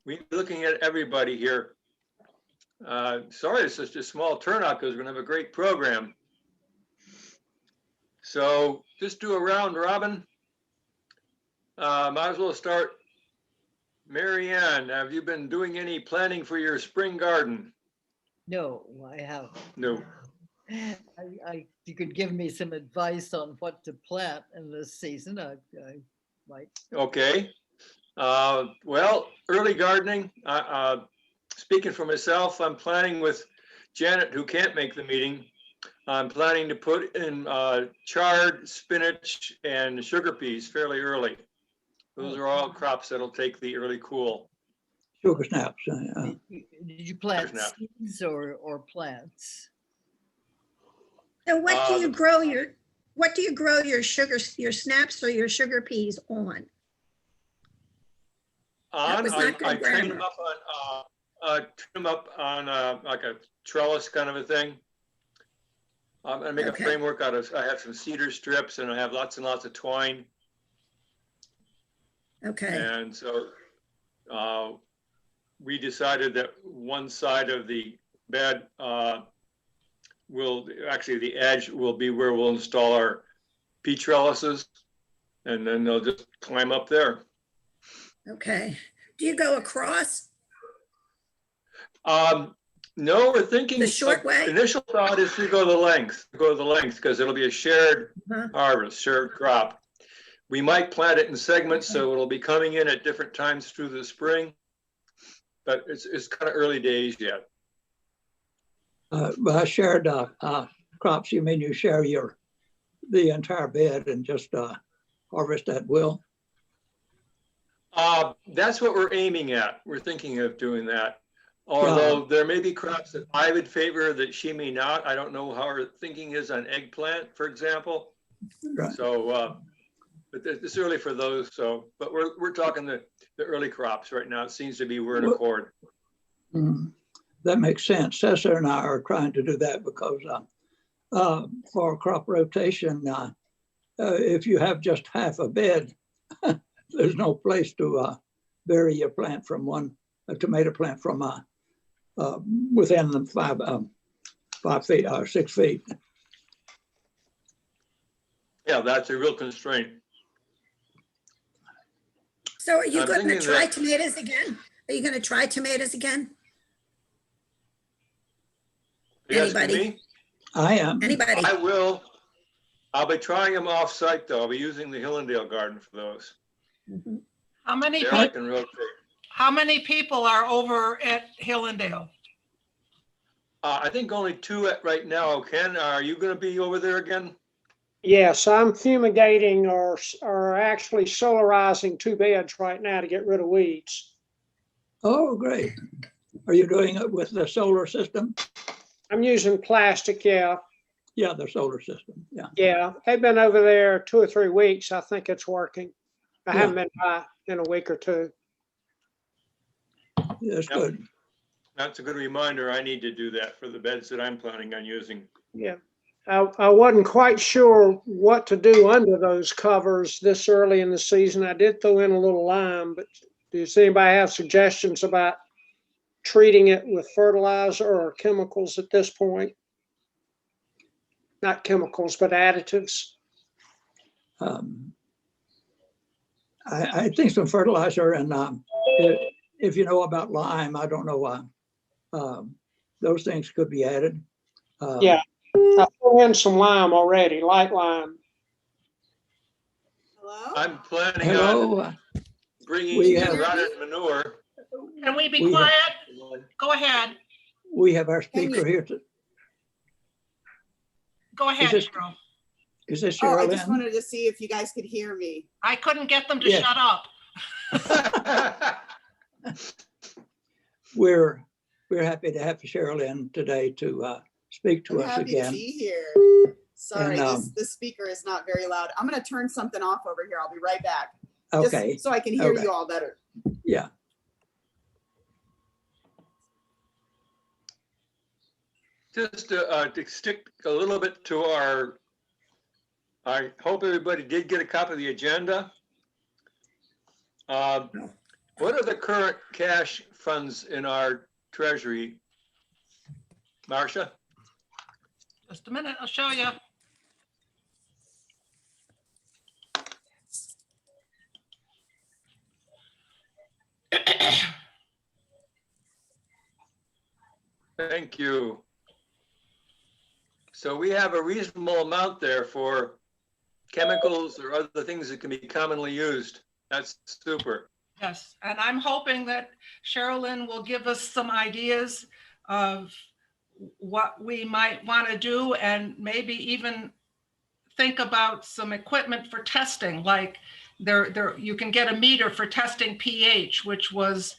we're looking at everybody here. Sorry it's such a small turnout because we're going to have a great program. So just do a round robin. Might as well start. Mary Ann, have you been doing any planning for your spring garden? No, I haven't. No. You could give me some advice on what to plant in this season. I might. Okay. Well, early gardening. Speaking for myself, I'm planning with Janet, who can't make the meeting. I'm planning to put in chard, spinach, and sugar peas fairly early. Those are all crops that'll take the early cool. Sugar snaps. Did you plant seeds or plants? And what do you grow your sugar, your snaps or your sugar peas on? I train them up on like a trellis kind of a thing. I make a framework out of, I have some cedar strips and I have lots and lots of twine. Okay. And so we decided that one side of the bed the edge will be where we'll install our pea trellises, and then they'll just climb up there. Okay. Do you go across? No, we're thinking the short way. Initial thought is to go the length because it'll be a shared harvest, shared crop. We might plant it in segments, so it'll be coming in at different times through the spring, but it's kind of early days yet. By shared crops, you mean you share the entire bed and just harvest at will? That's what we're aiming at. We're thinking of doing that. Although there may be crops that I would favor that she may not. I don't know how her thinking is on eggplant, for example. Right. So, but it's early for those. So, but we're talking the early crops right now. It seems to be we're in accord. That makes sense. Cesar and I are trying to do that because for crop rotation, if you have just half a bed, there's no place to bury your plant from a tomato plant from within 5 feet or 6 feet. Yeah, that's a real constraint. So are you going to try tomatoes again? Are you going to try tomatoes again? Anybody? Me? I am. Anybody? I will. I'll be trying them off site though. I'll be using the Hillendale garden for those. How many I can rotate. How many people are over at Hillendale? I think only 2 right now. Ken, are you going to be over there again? Yes, I'm fumigating or actually solarizing 2 beds right now to get rid of weeds. Oh, great. Are you doing it with the solar system? I'm using plastic, yeah. Yeah, the solar system, yeah. Yeah, they've been over there 2 or 3 weeks. I think it's working. I haven't been by in a week or 2. Yeah, that's good. That's a good reminder. I need to do that for the beds that I'm planning on using. Yeah. I wasn't quite sure what to do under those covers this early in the season. I did throw in a little lime, but does anybody have suggestions about treating it with fertilizer or chemicals at this point? Not chemicals, but additives. I think some fertilizer and if you know about lime, I don't know why. Those things could be added. Yeah, I threw in some lime already, light lime. Hello? I'm planning on bringing in rotted manure. Can we be quiet? Go ahead. We have our speaker here. Go ahead, Cheryl. Is this Oh, I Cheralyn? just wanted to see if you guys could hear me. I couldn't get them to shut up. We're happy to have Cheralyn today to speak to us again. I'm happy to be here. Sorry, And, this speaker is not very loud. I'm going to turn something off over here. I'll be right back. Okay. Just so I can hear you all better. Yeah. Just to stick a little bit to our, I hope everybody did get a copy of the agenda. One What are the current cash funds in our treasury? Marcia? Just a minute, I'll show you. Thank you. So we have a reasonable amount there for chemicals or other things that can be commonly used. That's super. Yes, and I'm hoping that Cheralyn will give us some ideas of what we might want to do and maybe even think about some equipment for testing, like you can get a meter for testing pH, which was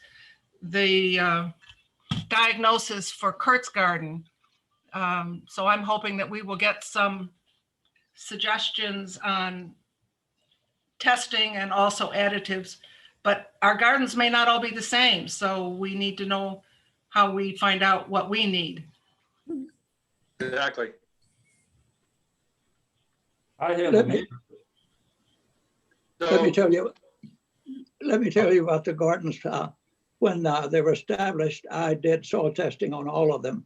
the diagnosis for Kurt's garden. So I'm hoping that we will get some suggestions on testing and also additives, but our gardens may not all be the same. So we need to know how we find out what we need. Exactly. I have a Let me, let me So, tell you about the gardens. When they were established, I did soil testing on all of them,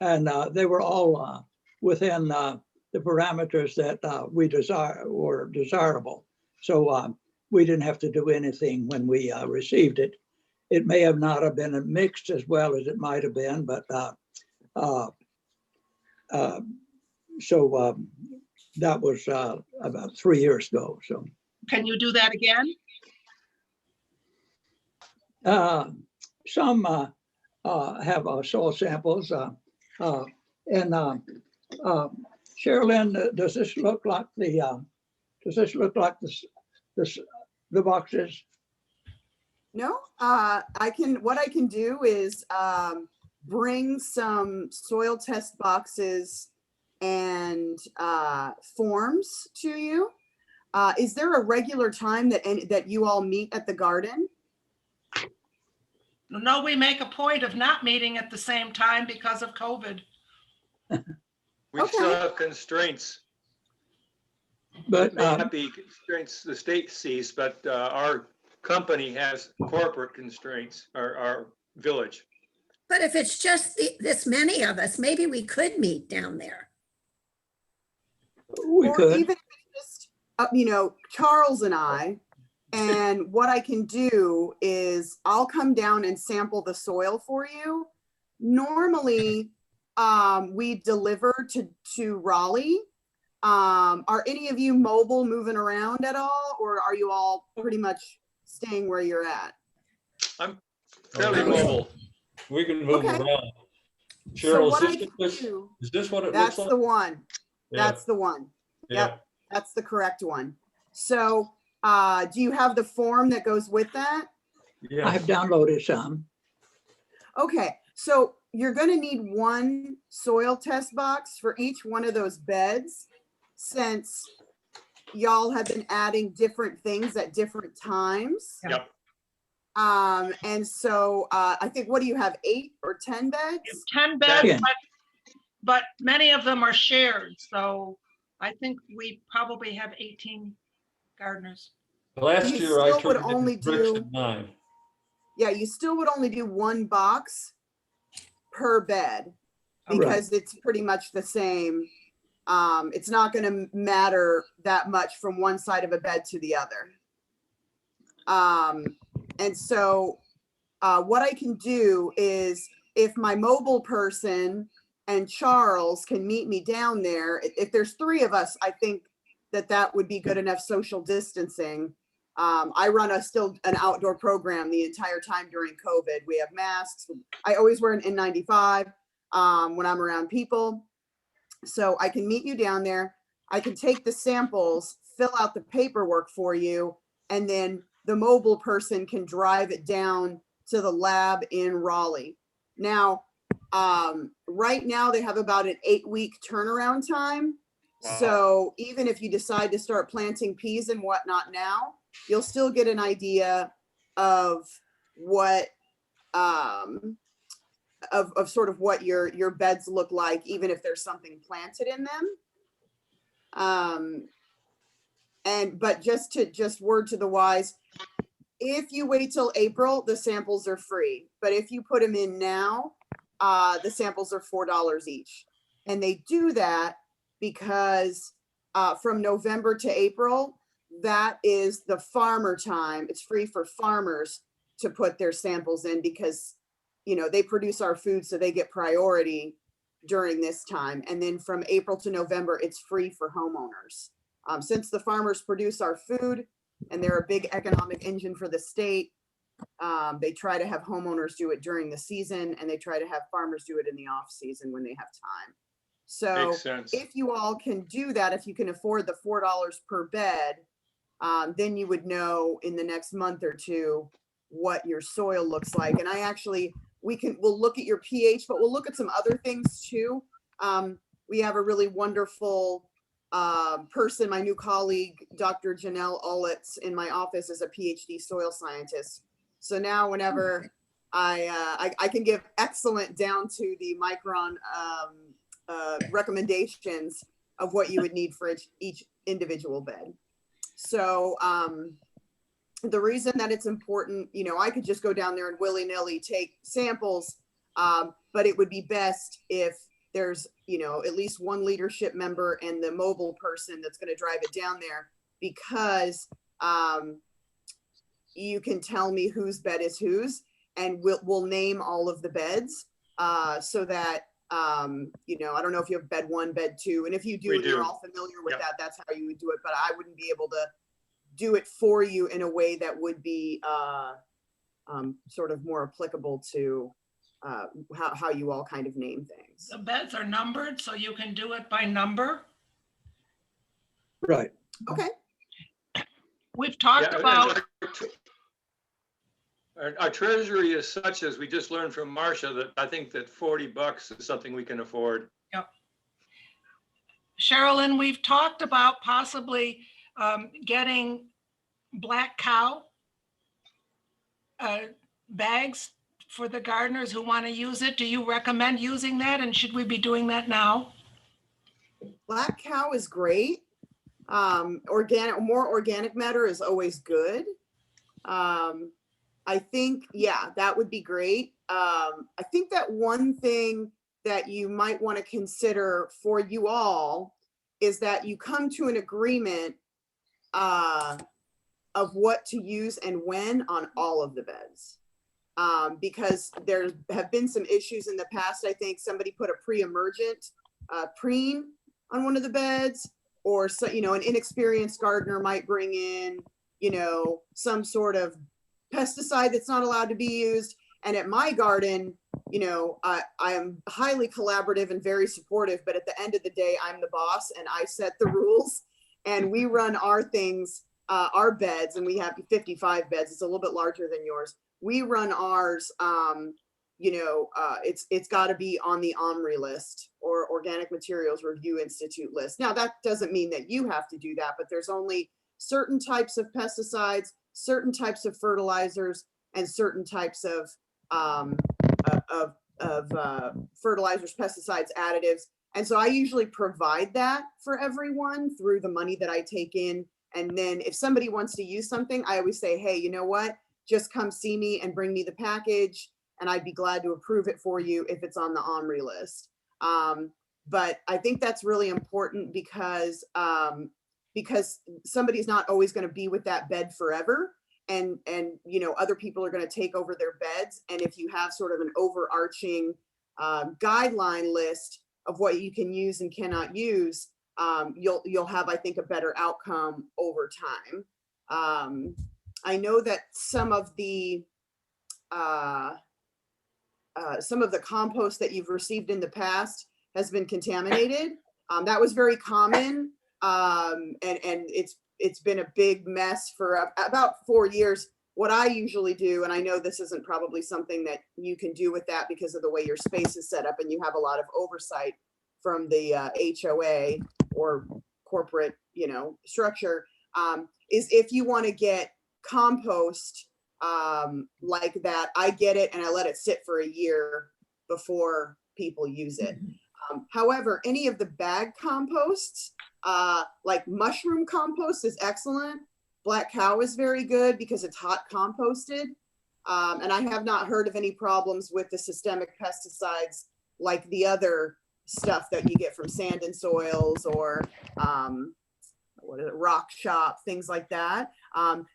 and they were all within the parameters that were desirable. So we didn't have to do anything when we received it. It may have not have been mixed as well as it might have been, but that was about 3 years ago. So Can you do that again? some have soil samples. Cheralyn, does this look like the boxes? No, what I can do is bring some soil test boxes and forms to you. Is there a regular time that you all meet at the garden? No, we make a point of not meeting at the same time because of COVID. we still have constraints. But May not be constraints the state sees, but our company has corporate constraints, our village. But if it's just this many of us, maybe we could meet down there. we Or could. even if it's just, Charles and I, and what I can do is I'll come down and sample the soil for you. Normally, we deliver to Raleigh. Are any of you mobile, moving around at all, or are you all pretty much staying where you're at? Fairly mobile. We can move Okay. around. So Cheryl, what I is can this, do, is this what it looks that's like? the one. Yeah, That's the one. yeah. Yep, that's the correct one. So, do you have the form that goes with that? Yeah. I have downloaded some. Okay, so you're gonna need one soil test box for each one of those beds, since y'all have been adding different things at different times. Yep. And so, I think, what do you have, 8 or 10 beds? 10 beds, Yeah. but many of them are shared. So I think we probably have 18 gardeners. Last You year I still would turned only in bricks do- at 9. Yeah, you still would only do one box per bed, Right. because it's pretty much the same. It's not gonna matter that much from one side of a bed to the other. And so, what I can do is, if my mobile person and Charles can meet me down there, if there's 3 of us, I think that would be good enough social distancing. I run still an outdoor program the entire time during COVID. We have masks. I always wear an N95 when I'm around people. So I can meet you down there. I can take the samples, fill out the paperwork for you, and then the mobile person can drive it down to the lab in Raleigh. Now, right now they have about an 8-week turnaround time. Wow. So even if you decide to start planting peas and whatnot now, you'll still get an idea of what, of sort of what your beds look like, even if there's something planted in them. But just word to the wise, If you wait till April, the samples are free. But if you put them in now, the samples are $4 each. And they do that because from November to April, that is the farmer time. It's free for farmers to put their samples in because, you know, they produce our food, so they get priority during this time. And then from April to November, it's free for homeowners. Since the farmers produce our food and they're a big economic engine for the state, they try to have homeowners do it during the season, and they try to have farmers do it in the off season when they have time. So Makes sense. if you all can do that, if you can afford the $4 per bed, then you would know in the next month or two what your soil looks like. And we'll look at your pH, but we'll look at some other things too. We have a really wonderful person, my new colleague, Dr. Janelle Ullitz, in my office, is a PhD soil scientist. So now whenever I can give excellent down to the micron recommendations of what you would need for each individual bed. So the reason that it's important, you know, I could just go down there and willy-nilly take samples, but it would be best if there's, you know, at least one leadership member and the mobile person that's going to drive it down there, because you can tell me whose bed is whose, and we'll name all of the beds so that, you know, I don't know if you have bed 1, bed 2, and if you do, We and you're do. all familiar with Yep. that, that's how you would do it. But I wouldn't be able to do it for you in a way that would be sort of more applicable to how you all kind of name things. The beds are numbered, so you can do it by number. Right. Okay. We've talked Yeah, about, our treasury is such, as we just learned from Marcia, that I think that $40 is something we can afford. Cheralyn, we've talked about possibly getting black cow bags for the gardeners who want to use it. Do you recommend using that, and should we be doing that now? Black cow is great. More organic matter is always good. I think, yeah, that would be great. I think that one thing that you might want to consider for you all is that you come to an agreement of what to use and when on all of the beds. Because there have been some issues in the past. I think somebody put a pre-emergent preen on one of the beds, or so, you know, an inexperienced gardener might bring in, you know, some sort of pesticide that's not allowed to be used. And at my garden, you know, I am highly collaborative and very supportive, but at the end of the day, I'm the boss and I set the rules, and we run our things, our beds, and we have 55 beds. It's a little bit larger than yours. We run ours, you know, it's got to be on the OMRI list, or Organic Materials Review Institute list. Now, that doesn't mean that you have to do that, but there's only certain types of pesticides, certain types of fertilizers, and certain types of fertilizers, pesticides, additives. And so I usually provide that for everyone through the money that I take in. And then if somebody wants to use something, I always say, hey, you know what? Just come see me and bring me the package, and I'd be glad to approve it for you if it's on the OMRI list. But I think that's really important because somebody's not always going to be with that bed forever. And you know, other people are going to take over their beds. And if you have sort of an overarching guideline list of what you can use and cannot use, you'll have, I think, a better outcome over time. I know that some of the compost that you've received in the past has been contaminated. That was very common, and it's been a big mess for about 4 years. What I usually do, and I know this isn't probably something that you can do with that because of the way your space is set up and you have a lot of oversight from the HOA or corporate, you know, structure, is if you want to get compost like that, I get it and I let it sit for a year before people use it. However, any of the bag composts, like mushroom compost is excellent. Black Cow is very good because it's hot composted. And I have not heard of any problems with the systemic pesticides like the other stuff that you get from Sand and Soils or Rock Shop, things like that.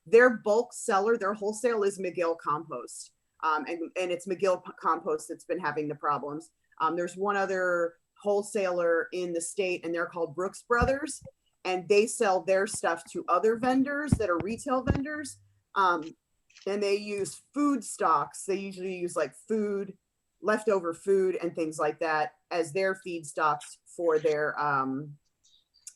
Their bulk seller, their wholesale is McGill Compost. And it's McGill Compost that's been having the problems. There's one other wholesaler in the state, and they're called Brooks Brothers, and they sell their stuff to other vendors that are retail vendors. And they use food stocks. They usually use like food, leftover food and things like that as their feedstocks for their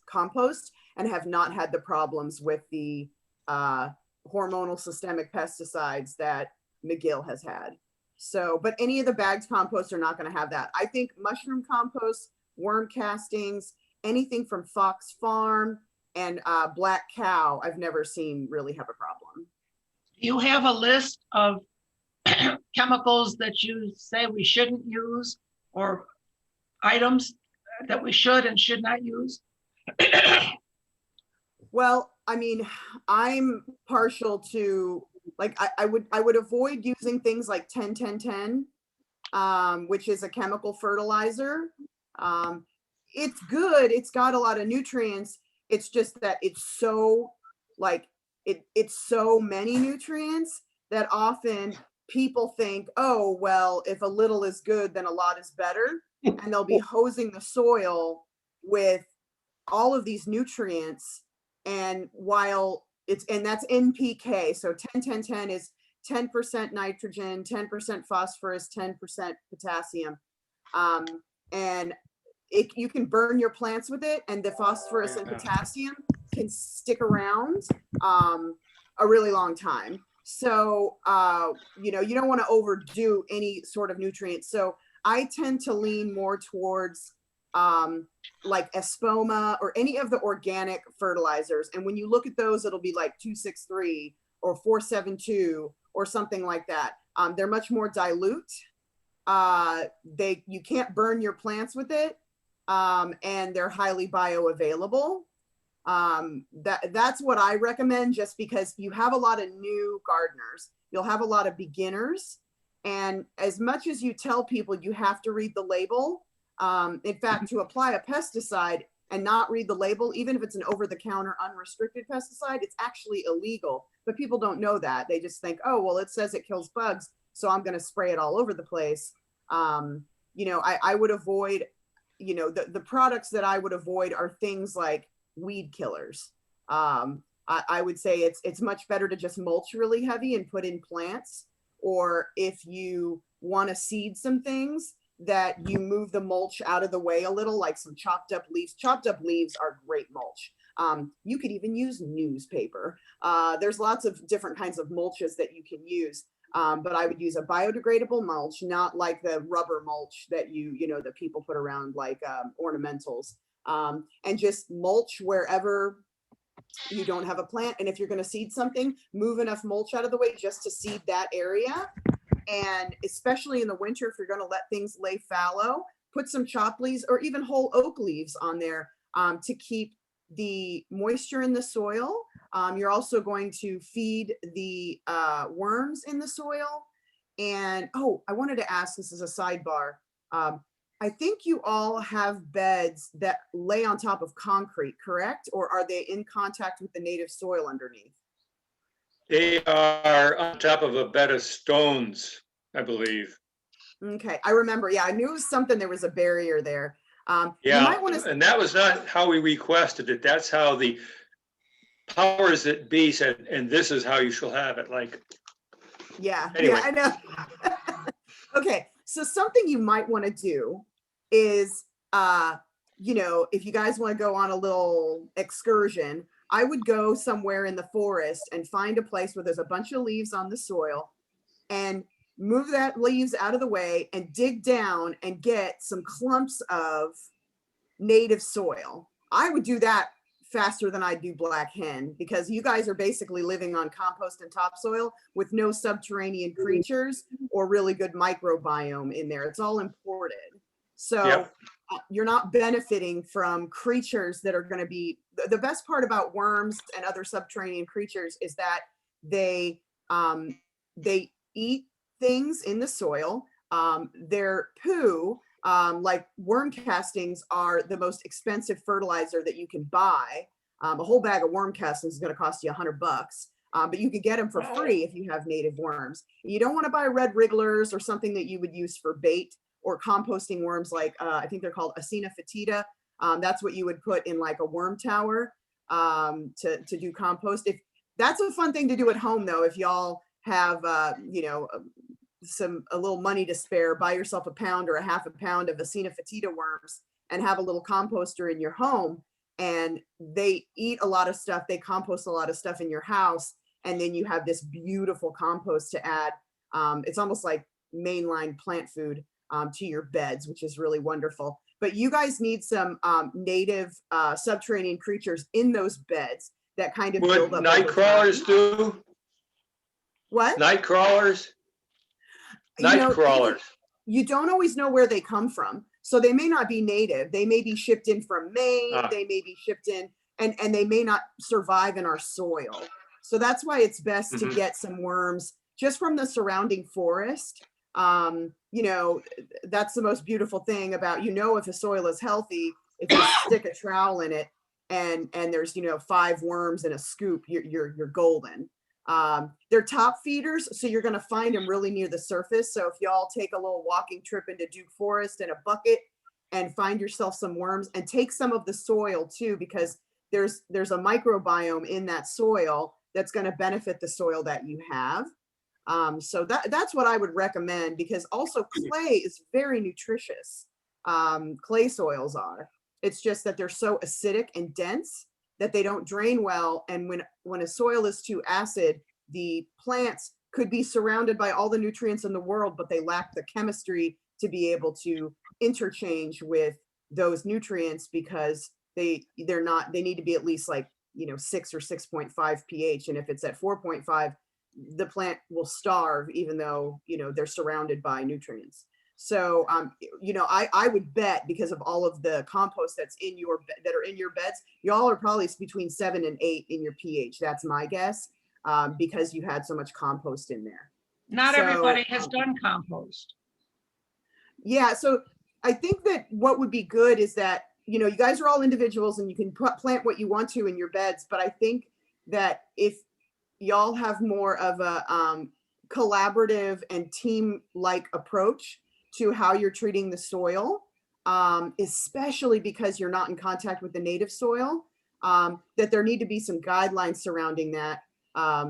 compost, and have not had the problems with the hormonal systemic pesticides that McGill has had. So, but any of the bagged composts are not going to have that. I think mushroom compost, worm castings, anything from Fox Farm and Black Cow, I've never seen really have a problem. Do you have a list of chemicals that you say we shouldn't use, or items that we should and should not use? Well, I mean, I'm partial to, like, I would avoid using things like 10-10-10, which is a chemical fertilizer. It's good. It's got a lot of nutrients. It's just that it's so like, it's so many nutrients that often people think, oh, well, if a little is good, then a lot is better. And they'll be hosing the soil with all of these nutrients. And while and that's NPK. So 10-10-10 is 10% nitrogen, 10% phosphorus, 10% potassium. And you can burn your plants with it, and the phosphorus and potassium can stick around a really long time. So, you know, you don't want to overdo any sort of nutrients. So I tend to lean more towards like Espoma or any of the organic fertilizers. And when you look at those, it'll be like 263 or 472 or something like that. They're much more dilute. You can't burn your plants with it. And they're highly bioavailable. That's what I recommend, just because you have a lot of new gardeners, you'll have a lot of beginners. And as much as you tell people you have to read the label, in fact, to apply a pesticide and not read the label, even if it's an over-the-counter unrestricted pesticide, it's actually illegal. But people don't know that. They just think, oh, well, it says it kills bugs, so I'm going to spray it all over the place. You know, I would avoid, you know, the products that I would avoid are things like weed killers. I would say it's much better to just mulch really heavy and put in plants. Or if you want to seed some things, that you move the mulch out of the way a little, like some chopped up leaves. Chopped up leaves are great mulch. You could even use newspaper. There's lots of different kinds of mulches that you can use. But I would use a biodegradable mulch, not like the rubber mulch that that people put around like ornamentals. And just mulch wherever you don't have a plant. And if you're going to seed something, move enough mulch out of the way just to seed that area. And especially in the winter, if you're going to let things lay fallow, put some chopped leaves or even whole oak leaves on there to keep the moisture in the soil. You're also going to feed the worms in the soil. And, oh, I wanted to ask, this is a sidebar. I think you all have beds that lay on top of concrete, correct? Or are they in contact with the native soil underneath? They are on top of a bed of stones, I believe. Okay, I remember. Yeah, I knew it was something. There was a barrier there. You Yeah, might want to. and that was not how we requested it. That's how the powers that be said, and this is how you shall have it. Like, Yeah, anyway. yeah, I know. Okay, so something you might want to do is, if you guys want to go on a little excursion, I would go somewhere in the forest and find a place where there's a bunch of leaves on the soil and move that leaves out of the way and dig down and get some clumps of native soil. I would do that faster than I do black hen, because you guys are basically living on compost and topsoil with no subterranean creatures or really good microbiome in there. It's all imported. So Yep. You're not benefiting from creatures that are going to be the best part about worms and other subterranean creatures is that they eat things in the soil. Their poo, like worm castings, are the most expensive fertilizer that you can buy. A whole bag of worm castings is going to cost you $100, but you can get them for free if you have native worms. You don't want to buy red wrigglers or something that you would use for bait, or composting worms like I think they're called Acina fetida. That's what you would put in like a worm tower to do compost. If that's a fun thing to do at home, though, if y'all have you know, a little money to spare, buy yourself a pound or a half a pound of Acina fetida worms and have a little composter in your home. And they eat a lot of stuff. They compost a lot of stuff in your house, and then you have this beautiful compost to add. It's almost like mainline plant food to your beds, which is really wonderful. But you guys need some native subterranean creatures in those beds that kind of build Would up. night over crawlers time. do? What? Night crawlers? You know, Night crawlers. You don't always know where they come from. So they may not be native. They may be shipped in from Maine. Ah. They may be shipped in, and they may not survive in our soil. So that's why it's best to Mhm. get some worms just from the surrounding forest. You know, that's the most beautiful thing about, you know, if a soil is healthy, if you stick a trowel in it and there's, you know, 5 worms in a scoop, you're golden. They're top feeders, so you're going to find them really near the surface. So if y'all take a little walking trip into Duke Forest in a bucket and find yourself some worms, and take some of the soil too, because there's a microbiome in that soil that's going to benefit the soil that you have. So that's what I would recommend, because also clay is very nutritious. Clay soils are. It's just that they're so acidic and dense that they don't drain well. And when a soil is too acid, the plants could be surrounded by all the nutrients in the world, but they lack the chemistry to be able to interchange with those nutrients, because they need to be at least like, you know, 6 or 6.5 pH. And if it's at 4.5, the plant will starve, even though, you know, they're surrounded by nutrients. So, you know, I would bet, because of all of the compost that are in your beds, y'all are probably between 7 and 8 in your pH. That's my guess, because you had so much compost in there. Not So, everybody has done compost. Yeah, so I think that what would be good is that, you know, you guys are all individuals and you can plant what you want to in your beds, but I think that if y'all have more of a collaborative and team-like approach to how you're treating the soil, especially because you're not in contact with the native soil, that there need to be some guidelines surrounding that,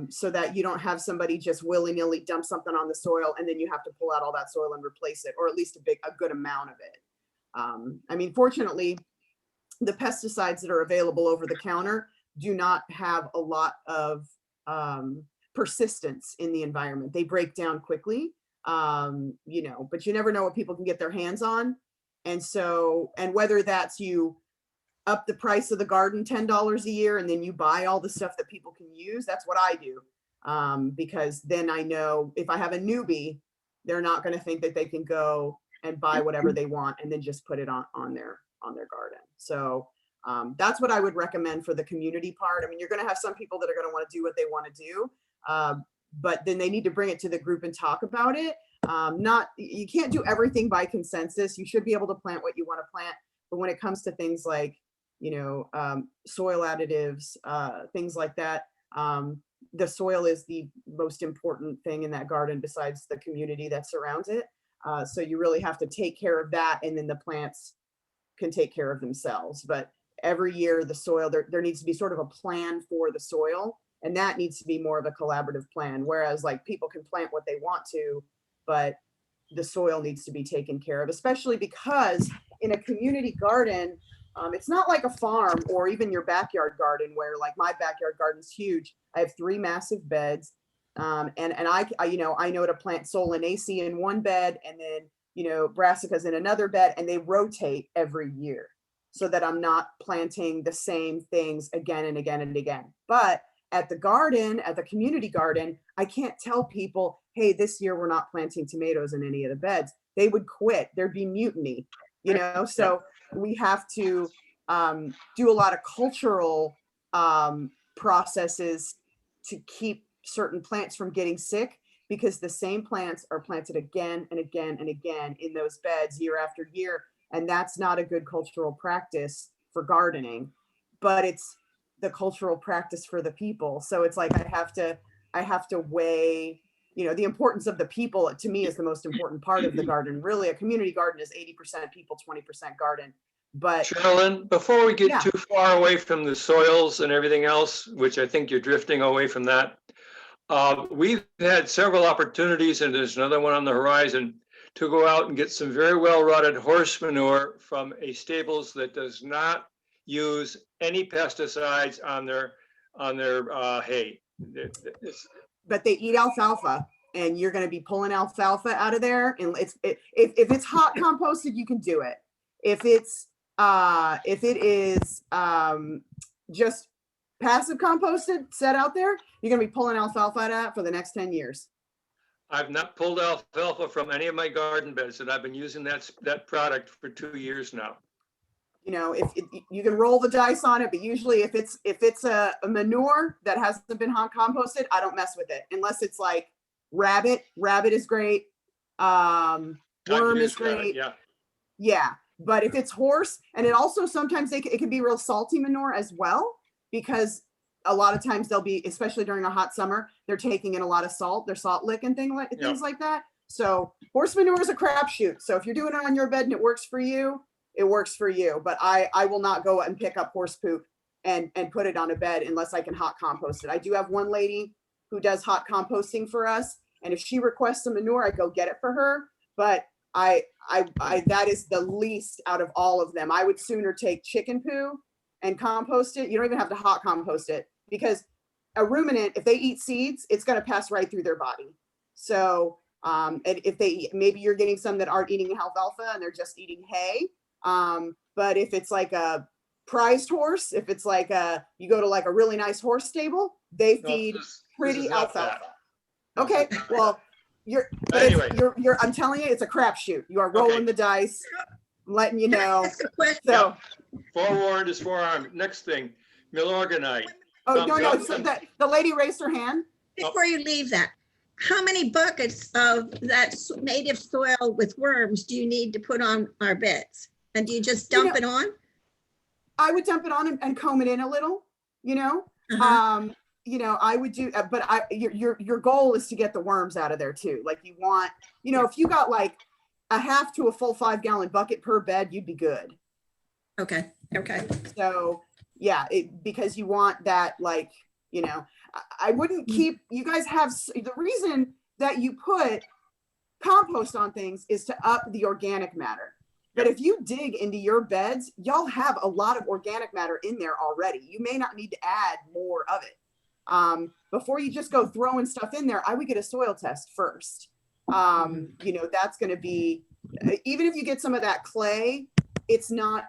so that you don't have somebody just willy-nilly dump something on the soil and then you have to pull out all that soil and replace it, or at least a good amount of it. I mean, fortunately, the pesticides that are available over the counter do not have a lot of persistence in the environment. They break down quickly, you know, but you never know what people can get their hands on. And so, and whether that's you up the price of the garden $10 a year and then you buy all the stuff that people can use, that's what I do. Because then I know if I have a newbie, they're not going to think that they can go and buy whatever they want and then just put it on their garden. So that's what I would recommend for the community part. I mean, you're going to have some people that are going to want to do what they want to do, but then they need to bring it to the group and talk about it. You can't do everything by consensus. You should be able to plant what you want to plant. But when it comes to things like, you know, soil additives, things like that, the soil is the most important thing in that garden besides the community that surrounds it. So you really have to take care of that, and then the plants can take care of themselves. But every year the soil, there needs to be sort of a plan for the soil, and that needs to be more of a collaborative plan. Whereas like people can plant what they want to, but the soil needs to be taken care of, especially because in a community garden, it's not like a farm or even your backyard garden, where like my backyard garden's huge. I have 3 massive beds. And I you know, I know to plant Solanaceae in one bed, and then, you know, brassicas in another bed, and they rotate every year so that I'm not planting the same things again and again and again. But at the garden, at the community garden, I can't tell people, hey, this year we're not planting tomatoes in any of the beds. They would quit. There'd be mutiny, you know? So we have to do a lot of cultural processes to keep certain plants from getting sick, because the same plants are planted again and again and again in those beds year after year. And that's not a good cultural practice for gardening, but it's the cultural practice for the people. So it's like, I have to weigh, the importance of the people to me is the most important part of the garden. Really, a community garden is 80% people, 20% garden. But Cheralyn, before we get Yeah. too far away from the soils and everything else, which I think you're drifting away from that, we've had several opportunities, and there's another one on the horizon, to go out and get some very well rotted horse manure from a stables that does not use any pesticides on their hay. but they eat alfalfa, and you're going to be pulling alfalfa out of there. And if it's hot composted, you can do it. If it is just passive composted, set out there, you're going to be pulling alfalfa out of that for the next 10 years. I've not pulled alfalfa from any of my garden beds, and I've been using that product for 2 years now. If you can roll the dice on it, but usually if it's a manure that hasn't been hot composted, I don't mess with it unless it's like rabbit. Rabbit is great. Worm is great. Yeah. Yeah. But if it's horse, and it also sometimes it can be real salty manure as well, because a lot of times they'll be, especially during a hot summer, they're taking in a lot of salt, their salt lick and things like that. So horse manure is a crapshoot. So if you're doing it on your bed and it works for you, it works for you. But I will not go and pick up horse poop and put it on a bed unless I can hot compost it. I do have one lady who does hot composting for us, and if she requests some manure, I go get it for her. But I that is the least out of all of them. I would sooner take chicken poo and compost it. You don't even have to hot compost it, because a ruminant, if they eat seeds, it's going to pass right through their body. So and if maybe you're getting some that aren't eating alfalfa and they're just eating hay. But if it's like a prized horse, if it's like you go to like a really nice horse stable, they feed pretty alfalfa. Okay, well, Anyway. I'm telling you, it's a crapshoot. You are rolling the dice. I'm letting you know. That's a question. So, Forewarned is forearmed. Next thing, Milorganite. no. Thumbs So up. the lady raised her hand. Before you leave that, how many buckets of that native soil with worms do you need to put on our beds? And do you just dump it on? I would dump it on and comb it in a little, Uh-huh. I would do, but your goal is to get the worms out of there too. Like you want, if you got like a half to a full 5-gallon bucket per bed, you'd be good. Okay. So yeah, because you want that, like, I wouldn't keep, you guys have, the reason that you put compost on things is to up the organic matter. But if you dig into your beds, y'all have a lot of organic matter in there already. You may not need to add more of it. Before you just go throwing stuff in there, I would get a soil test first. That's going to be, even if you get some of that clay, it's not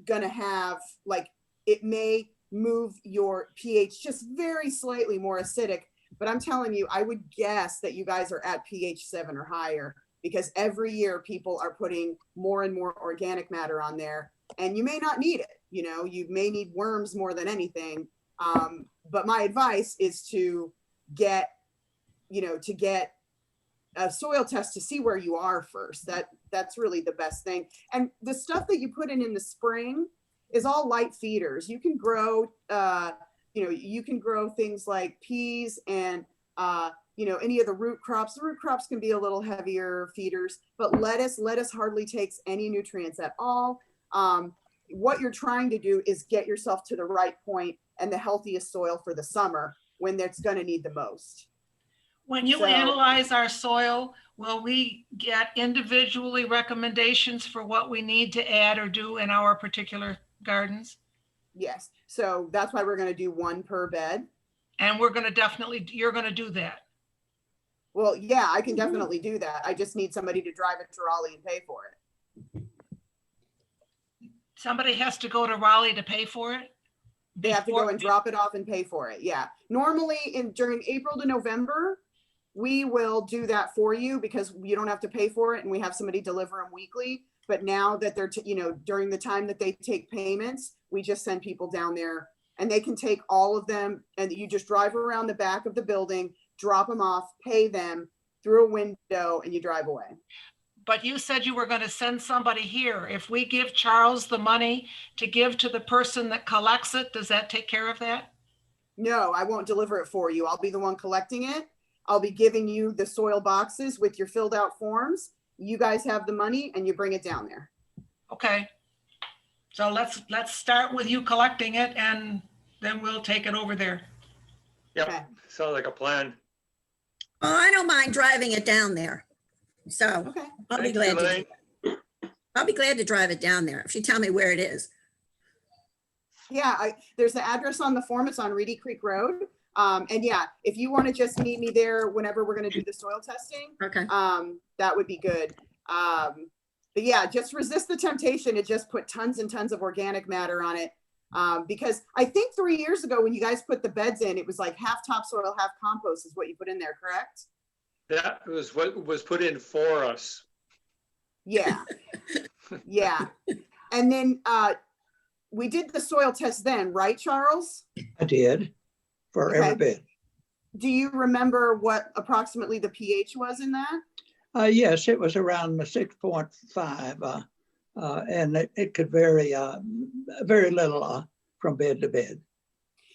going to have, like, it may move your pH just very slightly more acidic. But I'm telling you, I would guess that you guys are at pH 7 or higher, because every year people are putting more and more organic matter on there, and you may not need it. You may need worms more than anything. But my advice is to get a soil test to see where you are first. That's really the best thing. And the stuff that you put in the spring is all light feeders. You can grow, you can grow things like peas and, any of the root crops. The root crops can be a little heavier feeders, but lettuce hardly takes any nutrients at all. What you're trying to do is get yourself to the right point and the healthiest soil for the summer when it's going to need the most. When you analyze our soil, will we get individually recommendations for what we need to add or do in our particular gardens? Yes. So that's why we're going to do one per bed. And you're going to do that. Well, yeah, I can definitely do that. I just need somebody to drive it to Raleigh and pay for it. Somebody has to go to Raleigh to pay for it? They have to go and drop it off and pay for it. Yeah. Normally during April to November, we will do that for you because you don't have to pay for it and we have somebody deliver them weekly. but now that they're, during the time that they take payments, we just send people down there and they can take all of them, and you just drive around the back of the building, drop them off, pay them through a window, and you drive away. But you said you were going to send somebody here. If we give Charles the money to give to the person that collects it, does that take care of that? No, I won't deliver it for you. I'll be the one collecting it. I'll be giving you the soil boxes with your filled out forms. You guys have the money and you bring it down there. Okay. So let's start with you collecting it, and then we'll take it over there. Yep, Okay. sounds like a plan. Oh, I don't mind driving it down there. So Okay. I'll be Thanks, glad to, Elaine. I'll be glad to drive it down there if you tell me where it is. Yeah, there's the address on the form. It's on Reedy Creek Road. And yeah, if you want to just meet me there whenever we're going to do the soil testing, Okay. that would be good. But yeah, just resist the temptation to just put tons and tons of organic matter on it. Because I think 3 years ago when you guys put the beds in, it was like half topsoil, half compost is what you put in there, correct? That was what was put in for us. Yeah. Yeah. And then we did the soil test then, right, Charles? I did for Okay. every bed. Do you remember what approximately the pH was in that? Yes, it was around the 6.5, and it could vary very little from bed to bed.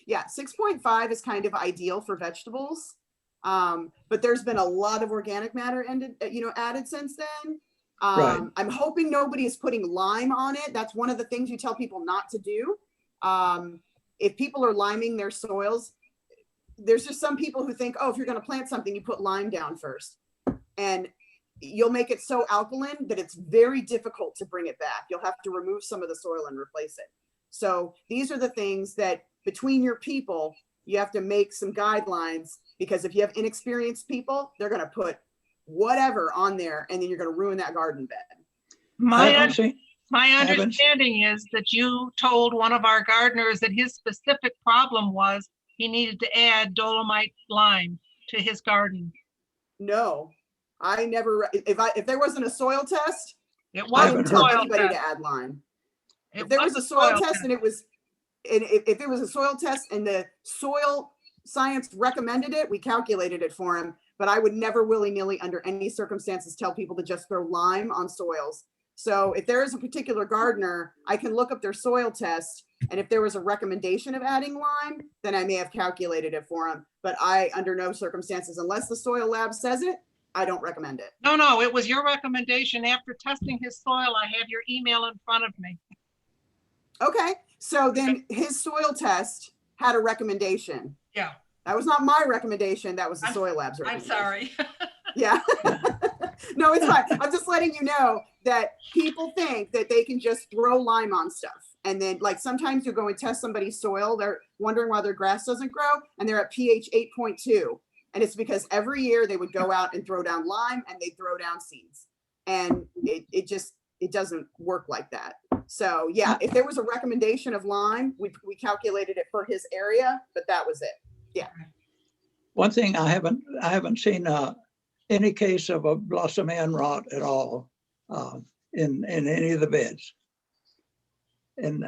Yeah, 6.5 is kind of ideal for vegetables. But there's been a lot of organic matter added since then. Right. I'm hoping nobody is putting lime on it. That's one of the things you tell people not to do. If people are liming their soils, there's just some people who think, oh, if you're going to plant something, you put lime down first. And you'll make it so alkaline that it's very difficult to bring it back. You'll have to remove some of the soil and replace it. So these are the things that between your people, you have to make some guidelines, because if you have inexperienced people, they're going to put whatever on there, and then you're going to ruin that garden bed. My haven't understanding is that you told one of our gardeners that his specific problem was he needed to add dolomite lime to his garden. No, I never, if there wasn't a soil test, It I wasn't wouldn't tell soil anybody to test. add lime. It If there was a wasn't soil test and it was, and if it was a soil test and the soil science recommended it, we calculated it for him. But I would never willy-nilly under any circumstances tell people to just throw lime on soils. So if there is a particular gardener, I can look up their soil test. And if there was a recommendation of adding lime, then I may have calculated it for him. But I, under no circumstances, unless the soil lab says it, I don't recommend it. No, it was your recommendation. After testing his soil, I have your email in front of me. Okay, so then his soil test had a recommendation. Yeah. That was not my recommendation. That was the soil lab's I'm recommendation. sorry. Yeah. No, it's fine. I'm just letting you know that people think that they can just throw lime on stuff. And then like sometimes you go and test somebody's soil. They're wondering why their grass doesn't grow and they're at pH 8.2. And it's because every year they would go out and throw down lime and they throw down seeds. And it doesn't work like that. So yeah, if there was a recommendation of lime, we calculated it for his area, but that was it. Yeah. One thing I haven't seen any case of a blossom end rot at all in any of the beds. And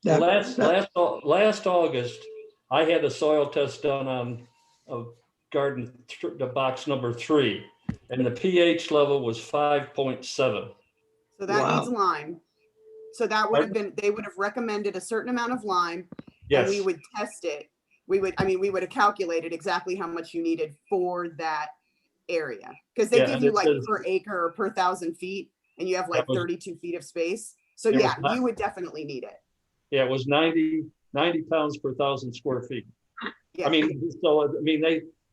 Last August, I had a soil test done on the box number 3, and the pH level was 5.7. So that Wow. needs lime. So that would have been, they would have recommended a certain amount of lime. Yes. And we would test it. We would have calculated exactly how much you needed for that area. Because they Yeah, give and you it like says- per acre or per 1,000 feet, and you have like That was- 32 feet of space. So It was yeah, not- you would definitely need it. Yeah, it was 90 pounds per 1,000 square feet. Yeah.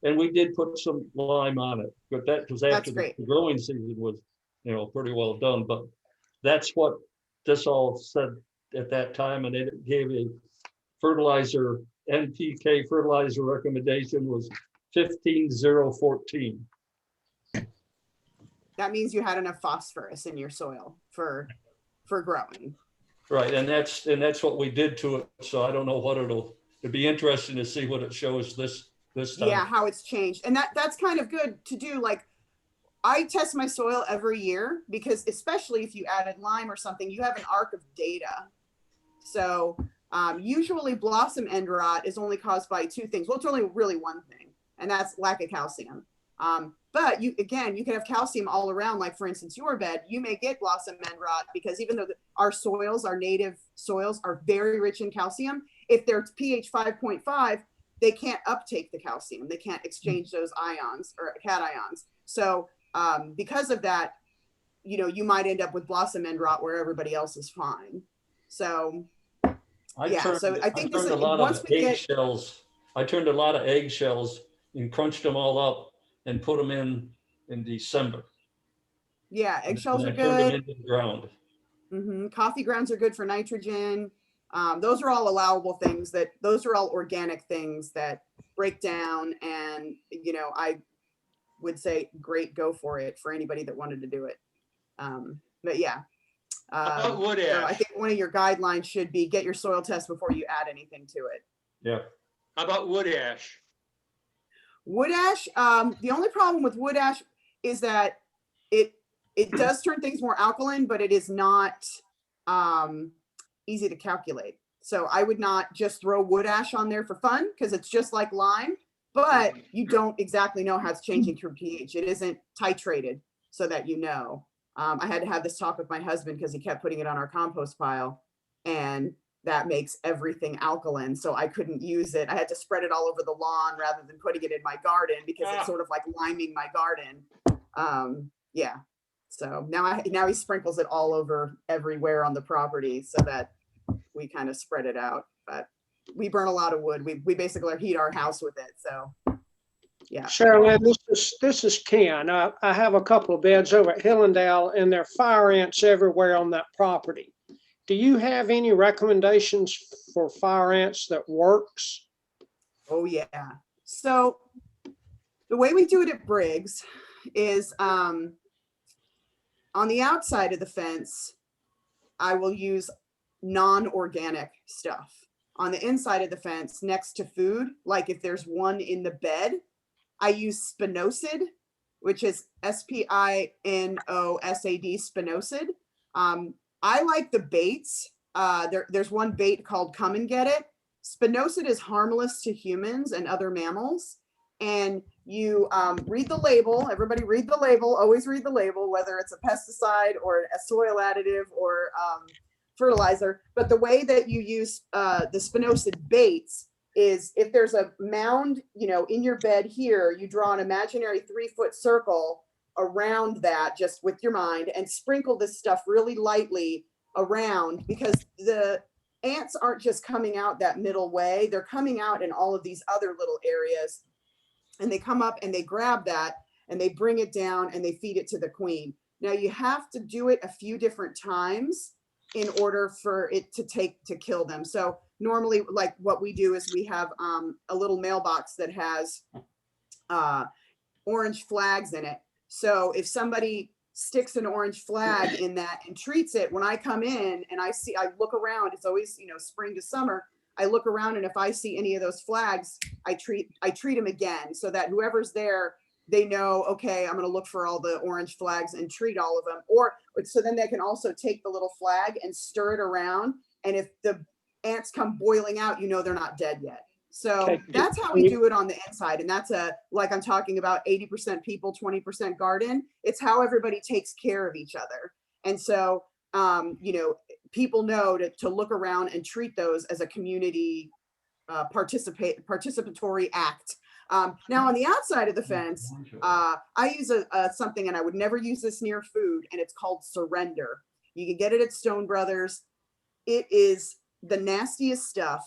And we did put some lime on it, but that was That's after the great. growing season was, pretty well done. But that's what this all said at that time, and it gave a fertilizer, NPK fertilizer recommendation was 15,014. That means you had enough phosphorus in your soil for growing. Right, and that's what we did to it. So I don't know what it'd be interesting to see what it shows this time. Yeah, how it's changed. And that's kind of good to do. Like I test my soil every year because especially if you added lime or something, you have an arc of data. So usually blossom end rot is only caused by two things. Well, it's only really one thing, and that's lack of calcium. But you can have calcium all around. Like for instance, your bed, you may get blossom end rot because even though our soils, our native soils, are very rich in calcium, if they're pH 5.5, they can't uptake the calcium. They can't exchange those ions or cations. So because of that, you might end up with blossom end rot where everybody else is fine. So so I think this is once we get eggshells. I turned a lot of eggshells and crunched them all up and put them in December. Yeah, eggshells And are I turned them good. into the ground. Coffee grounds are good for nitrogen. Those are all allowable things those are all organic things that break down. And, I would say, great, go for it for anybody that wanted to do it. But yeah. How about wood So I ash? think one of your guidelines should be get your soil test before you add anything to it. Yeah. How about wood ash? Wood ash, the only problem with wood ash is that it does turn things more alkaline, but it is not easy to calculate. So I would not just throw wood ash on there for fun because it's just like lime, but you don't exactly know how it's changing through pH. It isn't titrated so that I had to have this talk with my husband because he kept putting it on our compost pile, and that makes everything alkaline. So I couldn't use it. I had to spread it all over the lawn rather than putting it in my garden because it's sort of like liming my garden. Yeah. So now he sprinkles it all over everywhere on the property so that we kind of spread it out. But we burn a lot of wood. We basically heat our house with it. So yeah. Cheralyn, this is Ken. I have a couple of beds over at Hillendale, and there are fire ants everywhere on that property. Do you have any recommendations for fire ants that works? Oh yeah. So the way we do it at Briggs is on the outside of the fence, I will use non-organic stuff. On the inside of the fence next to food, like if there's one in the bed, I use spinosad, which is spinosad, spinosad. I like the baits. There's one bait called Come and Get It. Spinosad is harmless to humans and other mammals. And you read the label. Everybody read the label. Always read the label, whether it's a pesticide or a soil additive or fertilizer. But the way that you use the spinosad baits is if there's a mound, in your bed here, you draw an imaginary 3-foot circle around that just with your mind and sprinkle this stuff really lightly around, because the ants aren't just coming out that middle way. They're coming out in all of these other little areas, and they come up and they grab that and they bring it down and they feed it to the queen. Now you have to do it a few different times in order for it to kill them. So normally, like what we do is we have a little mailbox that has orange flags in it. So if somebody sticks an orange flag in that and treats it, when I come in and I look around, it's always, spring to summer, I look around, and if I see any of those flags, I treat them again, so that whoever's there, they know, okay, I'm going to look for all the orange flags and treat all of them. Or so then they can also take the little flag and stir it around. And if the ants come boiling out, they're not dead yet. So Okay. that's how we do it on the inside. And that's like I'm talking about 80% people, 20% garden. It's how everybody takes care of each other. And so, people know to look around and treat those as a community participatory act. Now on the outside of the fence, I use something, and I would never use this near food, and it's called Surrender. You can get it at Stone Brothers. It is the nastiest stuff.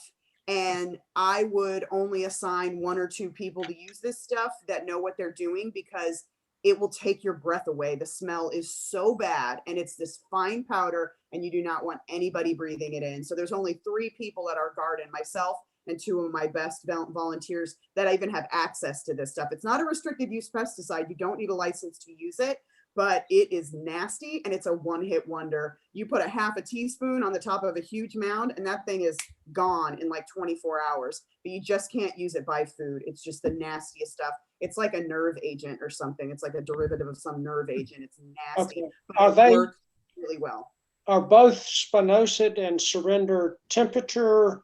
And I would only assign 1 or 2 people to use this stuff that know what they're doing, because it will take your breath away. The smell is so bad, and it's this fine powder, and you do not want anybody breathing it in. So there's only 3 people at our garden, myself and 2 of my best volunteers, that even have access to this stuff. It's not a restricted use pesticide. You don't need a license to use it, but it is nasty, and it's a one-hit wonder. You put a half a teaspoon on the top of a huge mound, and that thing is gone in like 24 hours, but you just can't use it by food. It's just the nastiest stuff. It's like a nerve agent or something. It's like a derivative of some nerve agent. It's nasty. Okay. But Are it they- works really well. Are both spinosad and surrender temperature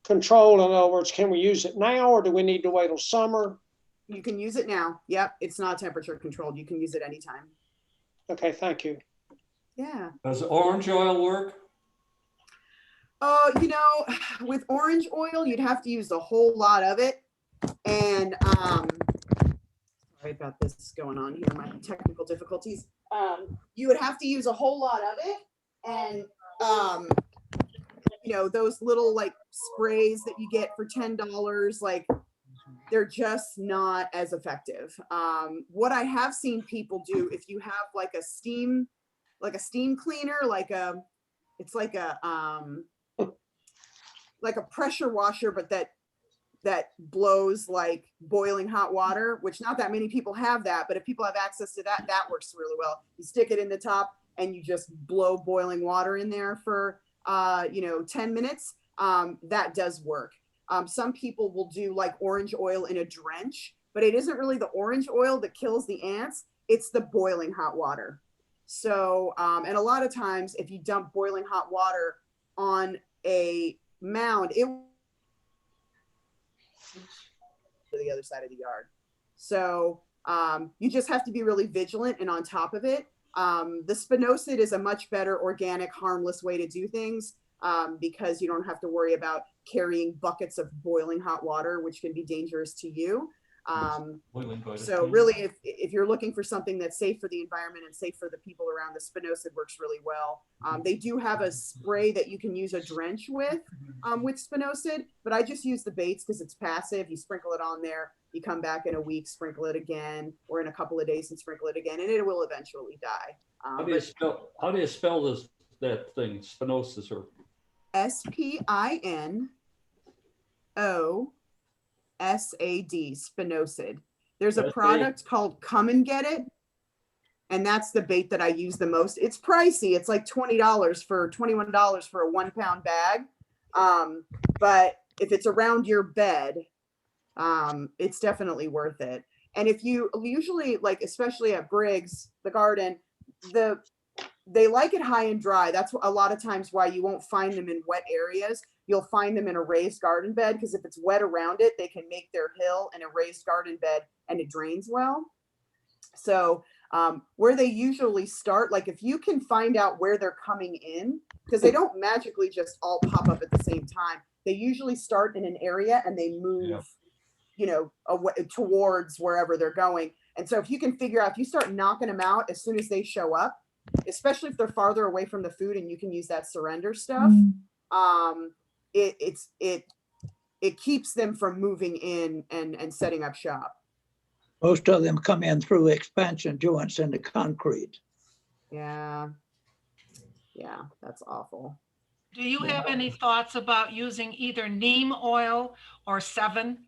controlled? In other words, can we use it now or do we need to wait till summer? You can use it now. Yep, it's not temperature controlled. You can use it anytime. Okay, thank you. Yeah. Does orange oil work? Oh, you know, with orange oil, you'd have to use a whole lot of it. And sorry about this going on here, my technical difficulties. You would have to use a whole lot of it. And you know, those little like sprays that you get for $10, like they're just not as effective. What I have seen people do, if you have like a steam cleaner, it's like a pressure washer, but that blows like boiling hot water, which not that many people have that, but if people have access to that, that works really well. You stick it in the top and you just blow boiling water in there for 10 minutes. That does work. Some people will do like orange oil in a drench, but it isn't really the orange oil that kills the ants. It's the boiling hot water. So, and a lot of times if you dump boiling hot water on a mound, it to the other side of the yard. So you just have to be really vigilant and on top of it. The spinosad is a much better organic, harmless way to do things because you don't have to worry about carrying buckets of boiling hot water, which can be dangerous to you. So really, if you're looking for something that's safe for the environment and safe for the people around, the spinosad works really well. They do have a spray that you can use a drench with spinosad, but I just use the baits because it's passive. You sprinkle it on there, you come back in a week, sprinkle it again, or in a couple of days and sprinkle it again, and it will eventually die. How do you spell this, that thing, spinosis or? SPINOSAD, spinosad. There's a product called Come and Get It, and that's the bait that I use the most. It's pricey. It's like $21 for a 1 pound bag. But if it's around your bed, it's definitely worth it. And if you usually like, especially at Briggs, the garden, they like it high and dry. That's a lot of times why you won't find them in wet areas. You'll find them in a raised garden bed because if it's wet around it, they can make their hill in a raised garden bed and it drains well. So where they usually start, like if you can find out where they're coming in, because they don't magically just all pop up at the same time. They usually start in an area and they move, towards wherever they're going. And so if you can figure out, if you start knocking them out as soon as they show up, especially if they're farther away from the food and you can use that surrender stuff, it keeps them from moving in and setting up shop. Most of them come in through expansion joints in the concrete. Yeah, that's awful. Do you have any thoughts about using either neem oil or 7?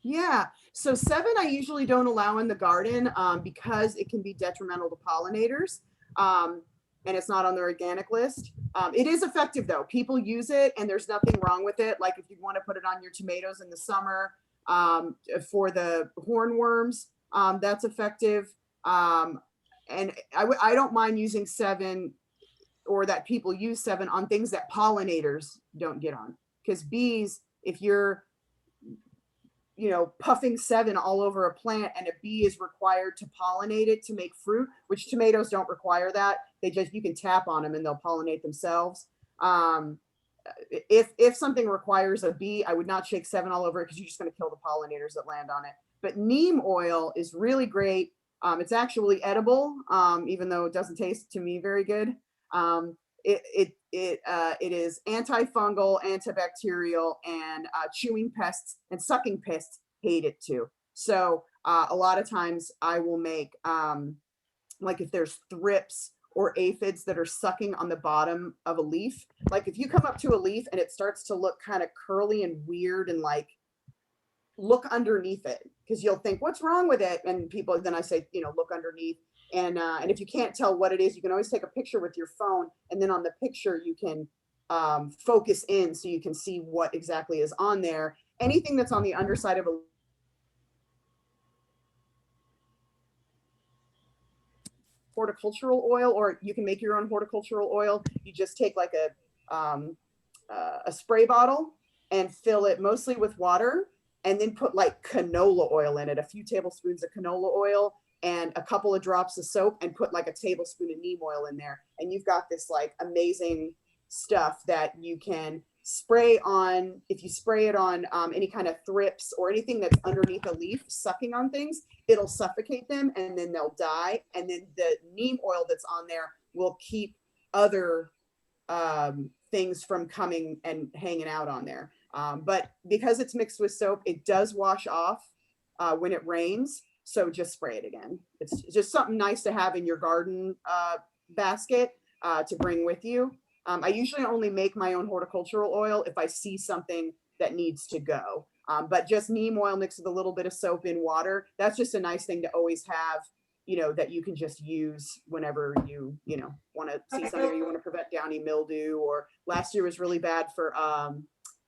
Yeah, so 7 I usually don't allow in the garden because it can be detrimental to pollinators and it's not on the organic list. It is effective though. People use it and there's nothing wrong with it. Like if you want to put it on your tomatoes in the summer for the hornworms, that's effective. And I don't mind using 7 or that people use 7 on things that pollinators don't get on. Because bees, if you're puffing 7 all over a plant and a bee is required to pollinate it to make fruit, which tomatoes don't require that. You can tap on them and they'll pollinate themselves. If something requires a bee, I would not shake 7 all over it because you're just going to kill the pollinators that land on it. But neem oil is really great. It's actually edible, even though it doesn't taste to me very good. It is antifungal, antibacterial, and chewing pests and sucking pests hate it too. So a lot of times I will make like if there's thrips or aphids that are sucking on the bottom of a leaf, like if you come up to a leaf and it starts to look kind of curly and weird and like look underneath it because you'll think what's wrong with it, and then I say look underneath. And if you can't tell what it is, you can always take a picture with your phone. And then on the picture, you can focus in so you can see what exactly is on there. Anything that's on the underside of a horticultural oil, or you can make your own horticultural oil. You just take like a spray bottle and fill it mostly with water, and then put like canola oil in it, a few tablespoons of canola oil and a couple of drops of soap, and put like a tablespoon of neem oil in there. And you've got this like amazing stuff that you can spray on. If you spray it on any kind of thrips or anything that's underneath a leaf sucking on things, it'll suffocate them and then they'll die. And then the neem oil that's on there will keep other things from coming and hanging out on there. But because it's mixed with soap, it does wash off when it rains. So just spray it again. It's just something nice to have in your garden basket to bring with you. I usually only make my own horticultural oil if I see something that needs to go. But just neem oil mixed with a little bit of soap in water, that's just a nice thing to always have, you know, that you can just use whenever you know, want to see something, or you want to prevent downy mildew. Or last year was really bad for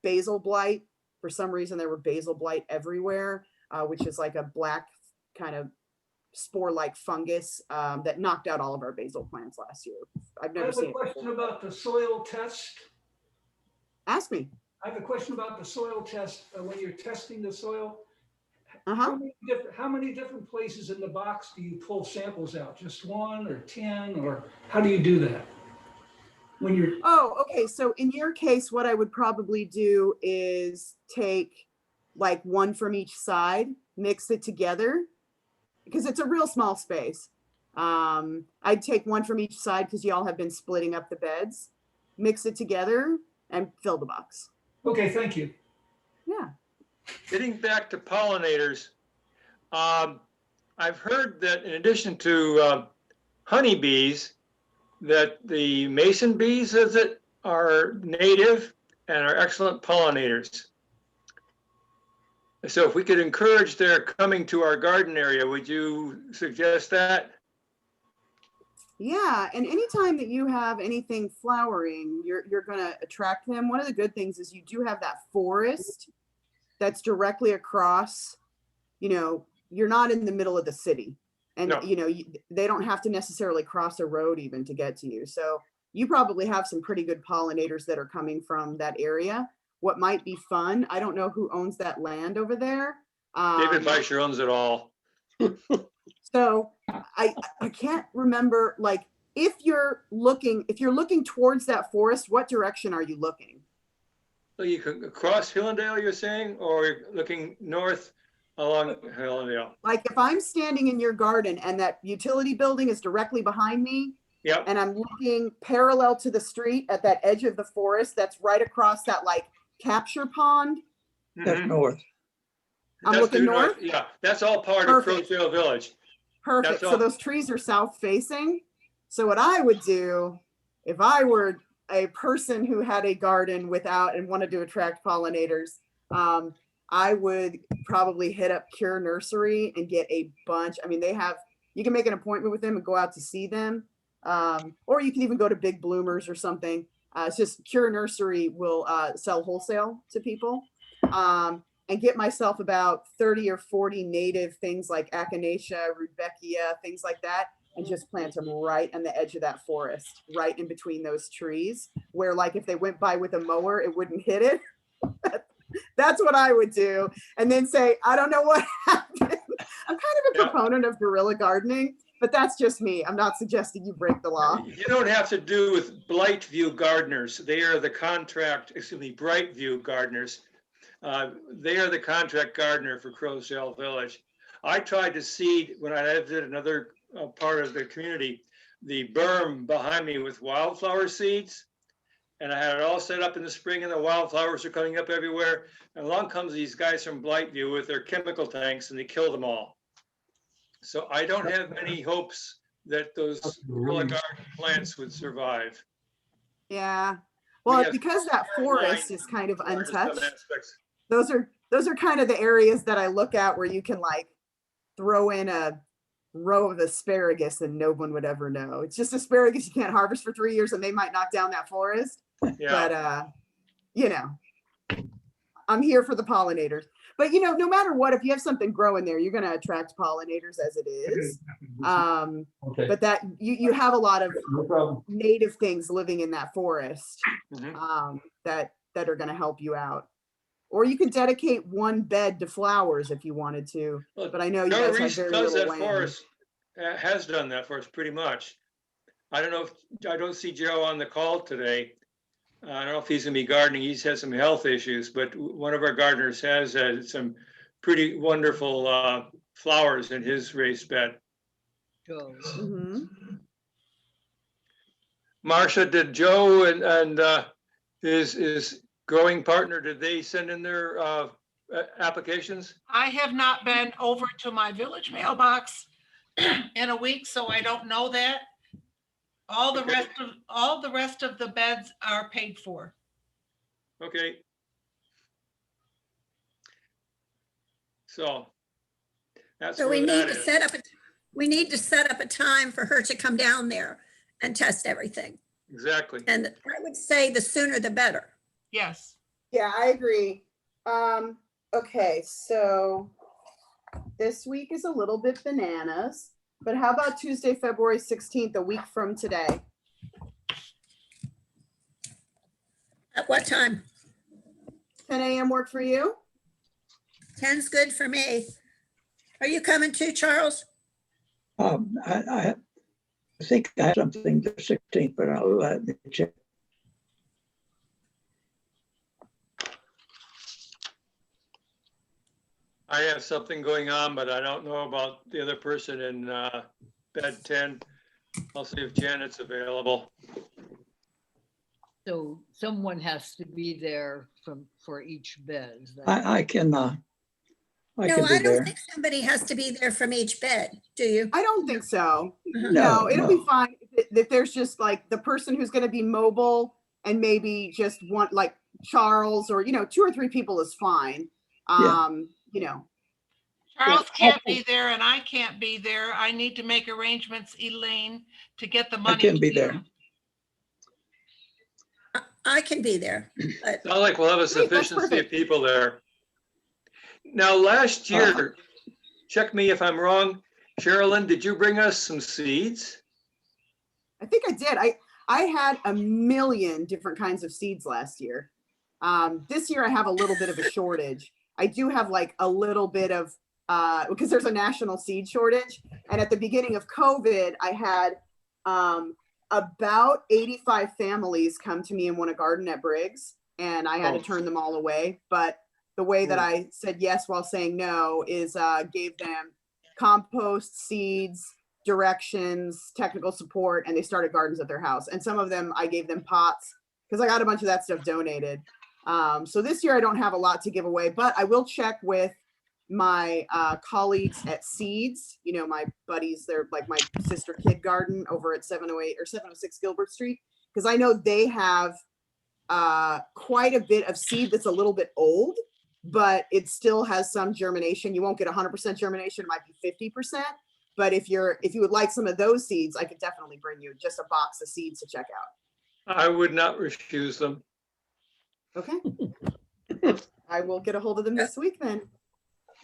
basil blight. For some reason, there were basil blight everywhere, which is like a black kind of spore-like fungus that knocked out all of our basil plants last year. I've never seen it before. I have a question about the soil test. Ask me. I have a question about the soil test. When you're testing the soil, Uh-huh. how many different places in the box do you pull samples out? Just 1 or 10, or how do you do that? When you're Oh, okay. So in your case, what I would probably do is take like 1 from each side, mix it together, because it's a real small space. I'd take 1 from each side because y'all have been splitting up the beds, mix it together and fill the box. okay, thank you. Yeah. Getting back to pollinators, I've heard that in addition to honeybees, that the mason bees, is it, are native and are excellent pollinators. So if we could encourage their coming to our garden area, would you suggest that? Yeah, and anytime that you have anything flowering, you're going to attract them. One of the good things is you do have that forest that's directly across. You know, you're not in the middle of the city, and No. you know, they don't have to necessarily cross a road even to get to you. So you probably have some pretty good pollinators that are coming from that area. What might be fun, I don't know who owns that land over there. David Beischer owns it all. So I can't remember, like, if you're looking towards that forest, what direction are you looking? So you could cross Hillendale, you're saying, or looking north along Hillendale? Like if I'm standing in your garden and that utility building is directly behind me, Yep. and I'm looking parallel to the street at that edge of the forest, that's right across that like capture pond. That's Mhm. north. I'm That's looking due north? Yeah, that's all part Perfect. of Crowtrail Village. Perfect. That's So all. those trees are south facing. So what I would do if I were a person who had a garden without and wanted to attract pollinators, I would probably hit up Cure Nursery and get a bunch. I mean, you can make an appointment with them and go out to see them. Or you can even go to Big Bloomers or something. It's just Cure Nursery will sell wholesale to people. And get myself about 30 or 40 native things like Echinacea, Rudbeckia, things like that, and just plant them right on the edge of that forest, right in between those trees, where like if they went by with a mower, it wouldn't hit it. That's what I would do. And then say, I don't know what happened. I'm kind of a proponent of guerrilla gardening, but that's just me. I'm not suggesting you break the law. You don't have to do with Blightview gardeners. They are the Brightview gardeners. They are the contract gardener for Crowtrail Village. I tried to seed, when I lived in another part of the community, the berm behind me with wildflower seeds. And I had it all set up in the spring and the wildflowers are coming up everywhere. And along comes these guys from Blightview with their chemical tanks and they killed them all. So I don't have many hopes that those guerrilla garden plants would survive. Yeah. We Well, have because that forest lines is kind of in some untouched. aspects. Those are kind of the areas that I look at where you can like throw in a row of asparagus and no one would ever know. It's just asparagus you can't harvest for 3 years and they might knock down that forest. Yeah. But you know, I'm here for the pollinators. But no matter what, if you have something growing there, you're going to attract pollinators as it is. Okay, But that you have a lot of no problem. native things living in that forest Mhm. that are going to help you out. Or you could dedicate one bed to flowers if you wanted to. Well, But I know you Joe guys have Reese very does little that land. for us, has done that for us pretty much. I don't know if, I don't see Joe on the call today. I don't know if he's gonna be gardening. He's had some health issues, but one of our gardeners has had some pretty wonderful flowers in his raised bed. Go. Mhm. Marcia, did Joe and his growing partner, did they send in their applications? I have not been over to my village mailbox in a week, so I don't know that. All the rest of the beds are paid for. Okay. So that's So we where need that to is. set up a time for her to come down there and test everything. Exactly. And I would say the sooner the better. Yes. Yeah, I agree. Okay, so this week is a little bit bananas, but how about Tuesday, February 16th, a week from today? At what time? 10 a.m. work for you? 10's good for me. Are you coming too, Charles? I think I have something the 16th, but I'll let me check. I have something going on, but I don't know about the other person in bed 10. I'll see if Janet's available. So someone has to be there for each bed. Is that- I can No, be I don't there. think somebody has to be there from each bed, do you? I don't think so. Uh-huh. No, it'll no. be fine if there's just like the person who's going to be mobile and maybe just one like Charles or 2 or 3 people is fine. Yeah. Charles can't be there and I can't be there. I need to make arrangements, Elaine, to get the I money. can to be you. there. I can be there, but Sounds like we'll have a Great, that's sufficiency of perfect. people there. Now, last year, check me if I'm wrong, Cheralyn, did you bring us some seeds? I think I did. I had a million different kinds of seeds last year. This year I have a little bit of a shortage. I do have like a little bit of because there's a national seed shortage. And at the beginning of COVID, I had about 85 families come to me and want a garden at Briggs, and I had to turn them all away. But the way that I said yes while saying no is gave them compost, seeds, directions, technical support, and they started gardens at their house. And some of them I gave them pots because I got a bunch of that stuff donated. So this year I don't have a lot to give away, but I will check with my colleagues at Seeds, my buddies, they're like my sister kid garden over at 708 or 706 Gilbert Street, because I know they have quite a bit of seed that's a little bit old, but it still has some germination. You won't get 100% germination, it might be 50%. But if you would like some of those seeds, I could definitely bring you just a box of seeds to check out. I would not refuse them. Okay. I will get a hold of them this week then.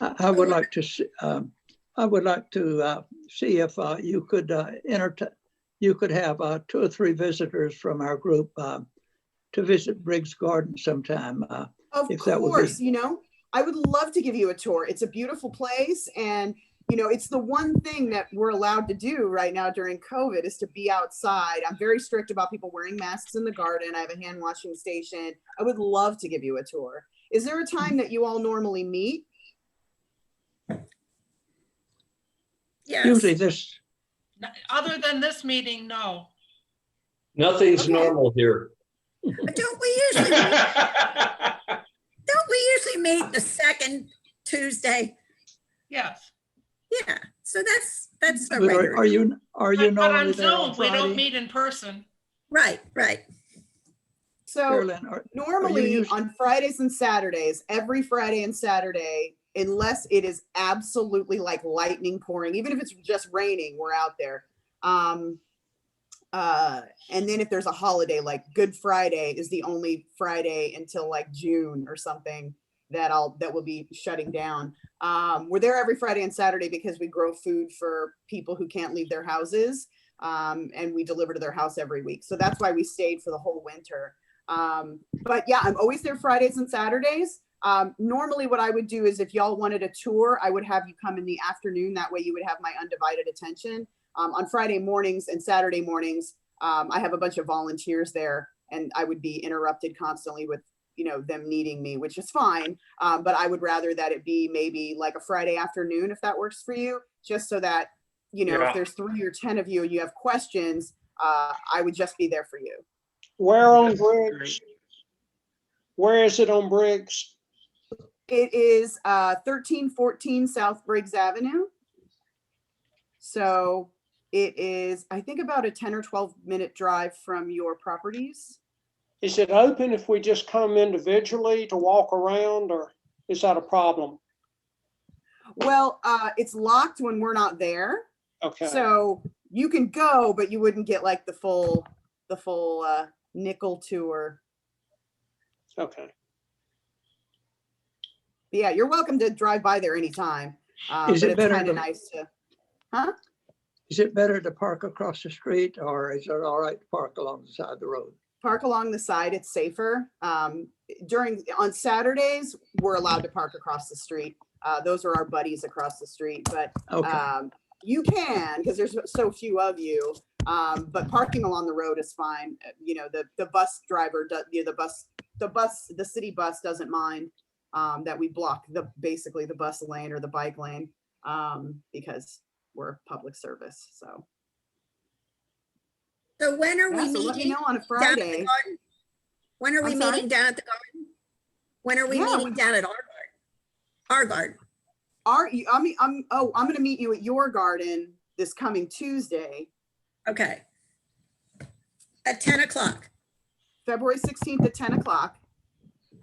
I would like to see, I would like to see if you could you could have 2 or 3 visitors from our group to visit Briggs Garden sometime. Of if that would be- course, I would love to give you a tour. It's a beautiful place, and it's the one thing that we're allowed to do right now during COVID is to be outside. I'm very strict about people wearing masks in the garden. I have a hand washing station. I would love to give you a tour. Is there a time that you all normally meet? yes. Usually this, Other than this meeting, no. Nothing's Okay. normal here. But don't we usually meet the second Tuesday? Yes. Yeah, so that's a but regular. are you But on normally there on Zoom, we don't Friday? meet in person. Right. So Cheralyn, are normally used- on Fridays and Saturdays, every Friday and Saturday, unless it is absolutely like lightning pouring, even if it's just raining, we're out there. And then if there's a holiday, like Good Friday is the only Friday until like June or something. that will be shutting down. We're there every Friday and Saturday because we grow food for people who can't leave their houses. And we deliver to their house every week. So that's why we stayed for the whole winter. But yeah, I'm always there Fridays and Saturdays. Normally what I would do is if y'all wanted a tour, I would have you come in the afternoon. That way you would have my undivided attention. On Friday mornings and Saturday mornings, I have a bunch of volunteers there and I would be interrupted constantly with, them needing me, which is fine. But I would rather that it be maybe like a Friday afternoon, if that works for you, just so that, if there's 3 or 10 of you and you have questions, I would just be there for you. Where on Briggs? Where is it on Briggs? It is 1314 South Briggs Avenue. So it is, I think, about a 10 or 12 minute drive from your properties. Is it open if we just come individually to walk around, or is that a problem? Well, it's locked when we're not there. Okay. So you can go, but you wouldn't get like the full nickel tour. Okay. But yeah, you're welcome to drive by there anytime. Is but it it's better kind of to- nice to, huh? Is it better to park across the street, or is it all right to park along the side of the road? Park along the side, it's safer. On Saturdays, we're allowed to park across the street. Those are our buddies across the street, but Okay. you can, because there's so few of you. But parking along the road is fine. The bus driver does, the city bus doesn't mind that we block basically the bus lane or the bike lane because we're public service. So when are yeah, we so let me meeting? know on a Down at the Friday. garden? When are we I'm sorry? meeting down at the garden? When are we Yeah, meeting down at our garden? I'm going to meet you at your garden this coming Tuesday, Okay. At 10 o'clock. February 16th at 10 o'clock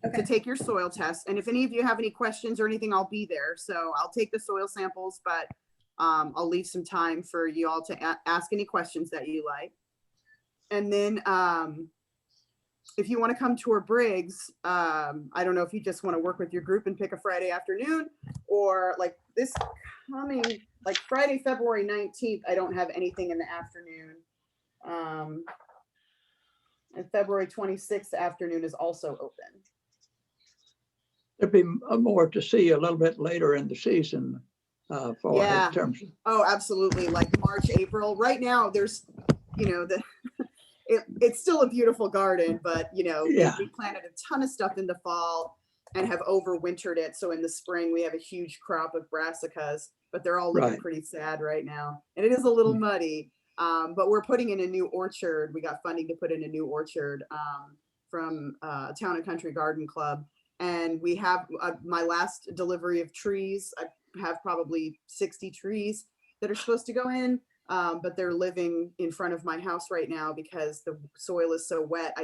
Okay. to take your soil test. And if any of you have any questions or anything, I'll be there. So I'll take the soil samples, but I'll leave some time for you all to ask any questions that you like. And then if you want to come tour Briggs, I don't know if you just want to work with your group and pick a Friday afternoon, or like this coming, like Friday, February 19th, I don't have anything in the afternoon. And February 26th afternoon is also open. There'd be more to see a little bit later in the season for Yeah. in terms of. Oh, absolutely. Like March, April. Right now, there's, it's still a beautiful garden, but Yeah. we planted a ton of stuff in the fall and have overwintered it. So in the spring, we have a huge crop of brassicas, but they're all looking Right. pretty sad right now. And it is a little muddy, but we're putting in a new orchard. We got funding to put in a new orchard from Town and Country Garden Club. And we have my last delivery of trees. I have probably 60 trees that are supposed to go in, but they're living in front of my house right now because the soil is so wet.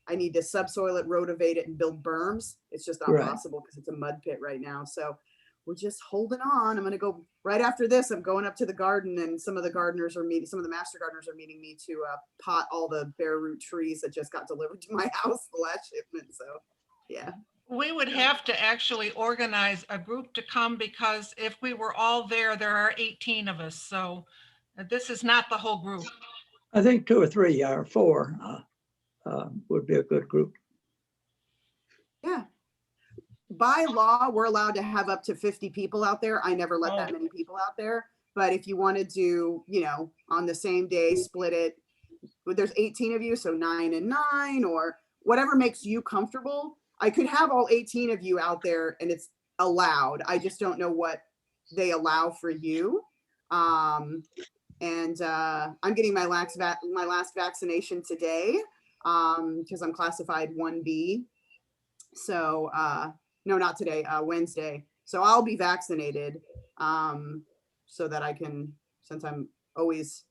I need to subsoil it, rotivate it, and build berms. It's just not Right. possible because it's a mud pit right now. So we're just holding on. I'm going to go right after this. I'm going up to the garden, and some of the master gardeners are meeting me to pot all the bare root trees that just got delivered to my house the last shipment. So yeah. We would have to actually organize a group to come, because if we were all there, there are 18 of us. So this is not the whole group. I think 2 or 3 or 4 would be a good group. Yeah. By law, we're allowed to have up to 50 people out there. I never let that many people out there. But if you want to do, on the same day, split it, there's 18 of you, so 9 and 9, or whatever makes you comfortable. I could have all 18 of you out there and it's allowed. I just don't know what they allow for you. I'm getting my last vaccination today because I'm classified 1B. So no, not today, Wednesday. So I'll be vaccinated so that I can, since I'm always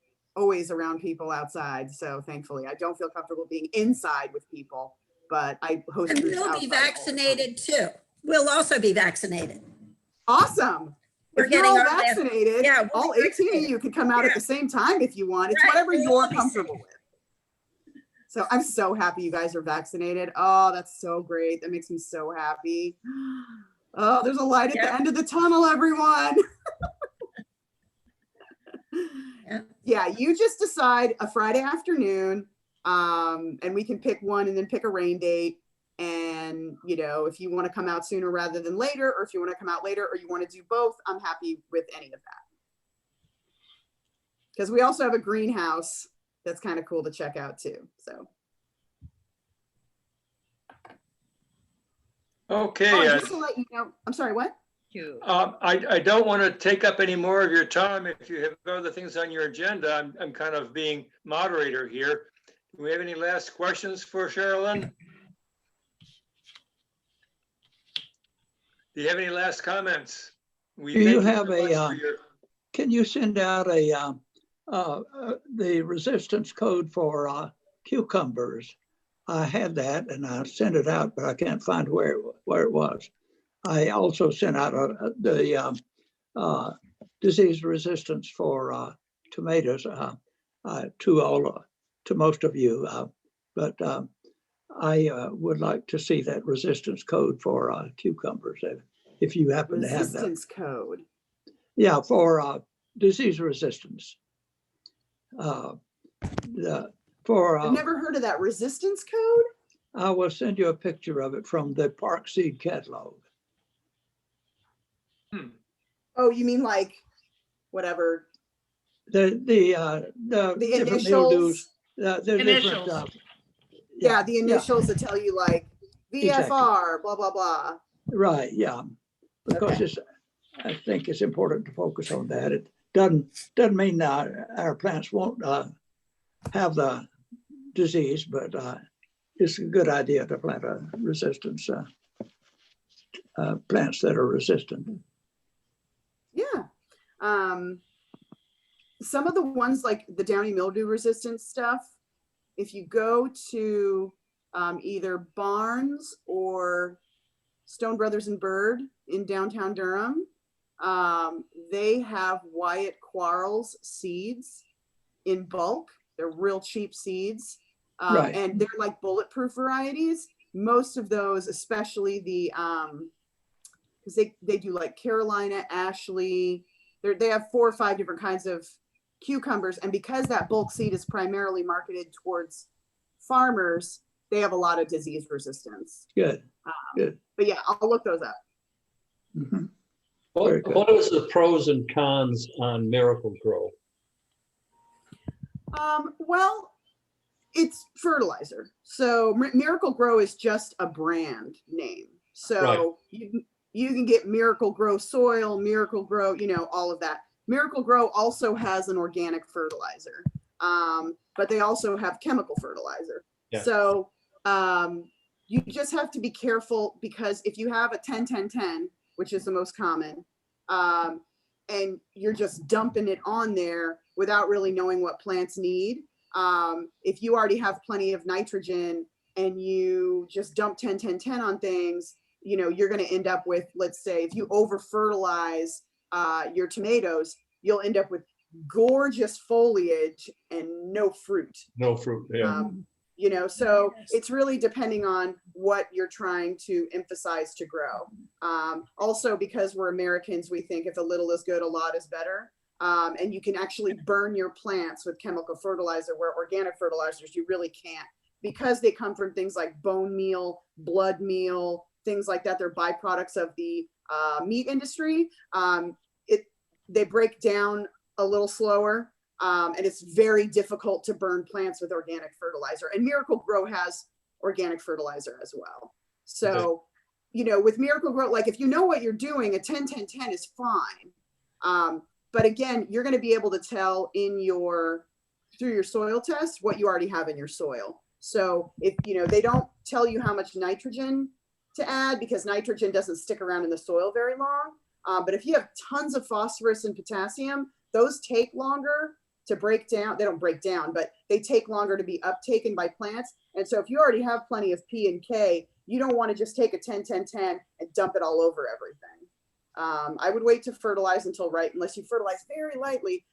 around people outside. So thankfully, I don't feel comfortable being inside with people, but I host And groups we'll be outside all the time. vaccinated too. We'll also be vaccinated. Awesome. We're If you're getting all our vaccinated, Yeah, we'll all be 18 of vaccinated. you could come out at Yeah. the same time if you want. It's Right, whatever we'll you're all be comfortable safe. with. So I'm so happy you guys are vaccinated. Oh, that's so great. That makes me so happy. Oh, there's a light at the end of the tunnel, everyone. Yeah, you just decide a Friday afternoon, and we can pick one and then pick a rain date. And, you know, if you want to come out sooner rather than later, or if you want to come out later, or you want to do both, I'm happy with any of that. Because we also have a greenhouse that's kind of cool to check out too, so. Okay, Oh, just to let you know, I'm sorry, what? You. I don't want to take up any more of your time. If you have other things on your agenda, I'm kind of being moderator here. Do we have any last questions for Cheralyn? Do you have any last comments? We Do you thank have very much a, for your- can you send out the resistance code for cucumbers? I had that and I sent it out, but I can't find where it was. I also sent out the disease resistance for tomatoes to most of you, but I would like to see that resistance code for cucumbers if you happen to have that. Resistance code. Yeah, for disease resistance. I've never heard of that resistance code. I will send you a picture of it from the Park Seed Catalog. Oh, you mean like whatever? The different initials? mildews. The Initials. different. Yeah, the initials that tell you like VFR, Exactly. blah, blah, blah. Right, yeah. Because Okay. I think it's important to focus on that. It doesn't mean our plants won't have the disease, but it's a good idea to plant a resistance plants that are resistant. Yeah. Some of the ones like the downy mildew resistant stuff, if you go to either Barnes or Stone Brothers and Bird in downtown Durham, they have Wyatt Quarles seeds in bulk. They're real cheap seeds. Right. And they're like bulletproof varieties. Most of those, especially the, because they do like Carolina, Ashley, they have 4 or 5 different kinds of cucumbers. And because that bulk seed is primarily marketed towards farmers, they have a lot of disease resistance. Good. Good. But yeah, I'll look those up. Mm-hmm. Very good. What is the pros and cons on Miracle Grow? Well, it's fertilizer. So Miracle Grow is just a brand name. So you can get Miracle Grow soil, Miracle Grow, you know, all of that. Miracle Grow also has an organic fertilizer, but they also have chemical fertilizer. Yeah. So you just have to be careful, because if you have a 10-10-10, which is the most common, and you're just dumping it on there without really knowing what plants need. If you already have plenty of nitrogen and you just dump 10-10-10 on things, you know, you're going to end up with, let's say, if you over fertilize your tomatoes, you'll end up with gorgeous foliage and no fruit. No fruit, yeah. You know, so it's really depending on what you're trying to emphasize to grow. Also, because we're Americans, we think if a little is good, a lot is better. And you can actually burn your plants with chemical fertilizer, where organic fertilizers, you really can't, because they come from things like bone meal, blood meal, things like that. They're byproducts of the meat industry. They break down a little slower. And it's very difficult to burn plants with organic fertilizer. And Miracle Grow has organic fertilizer as well. So, you know, with Miracle Grow, like if you know what you're doing, a 10-10-10 is fine. But again, you're going to be able to tell through your soil test what you already have in your soil. So if, you know, they don't tell you how much nitrogen to add, because nitrogen doesn't stick around in the soil very long. But if you have tons of phosphorus and potassium, those take longer to break down. They don't break down, but they take longer to be uptaken by plants. And so if you already have plenty of P and K, you don't want to just take a 10-10-10 and dump it all over everything. I would wait to fertilize until unless you fertilize very lightly.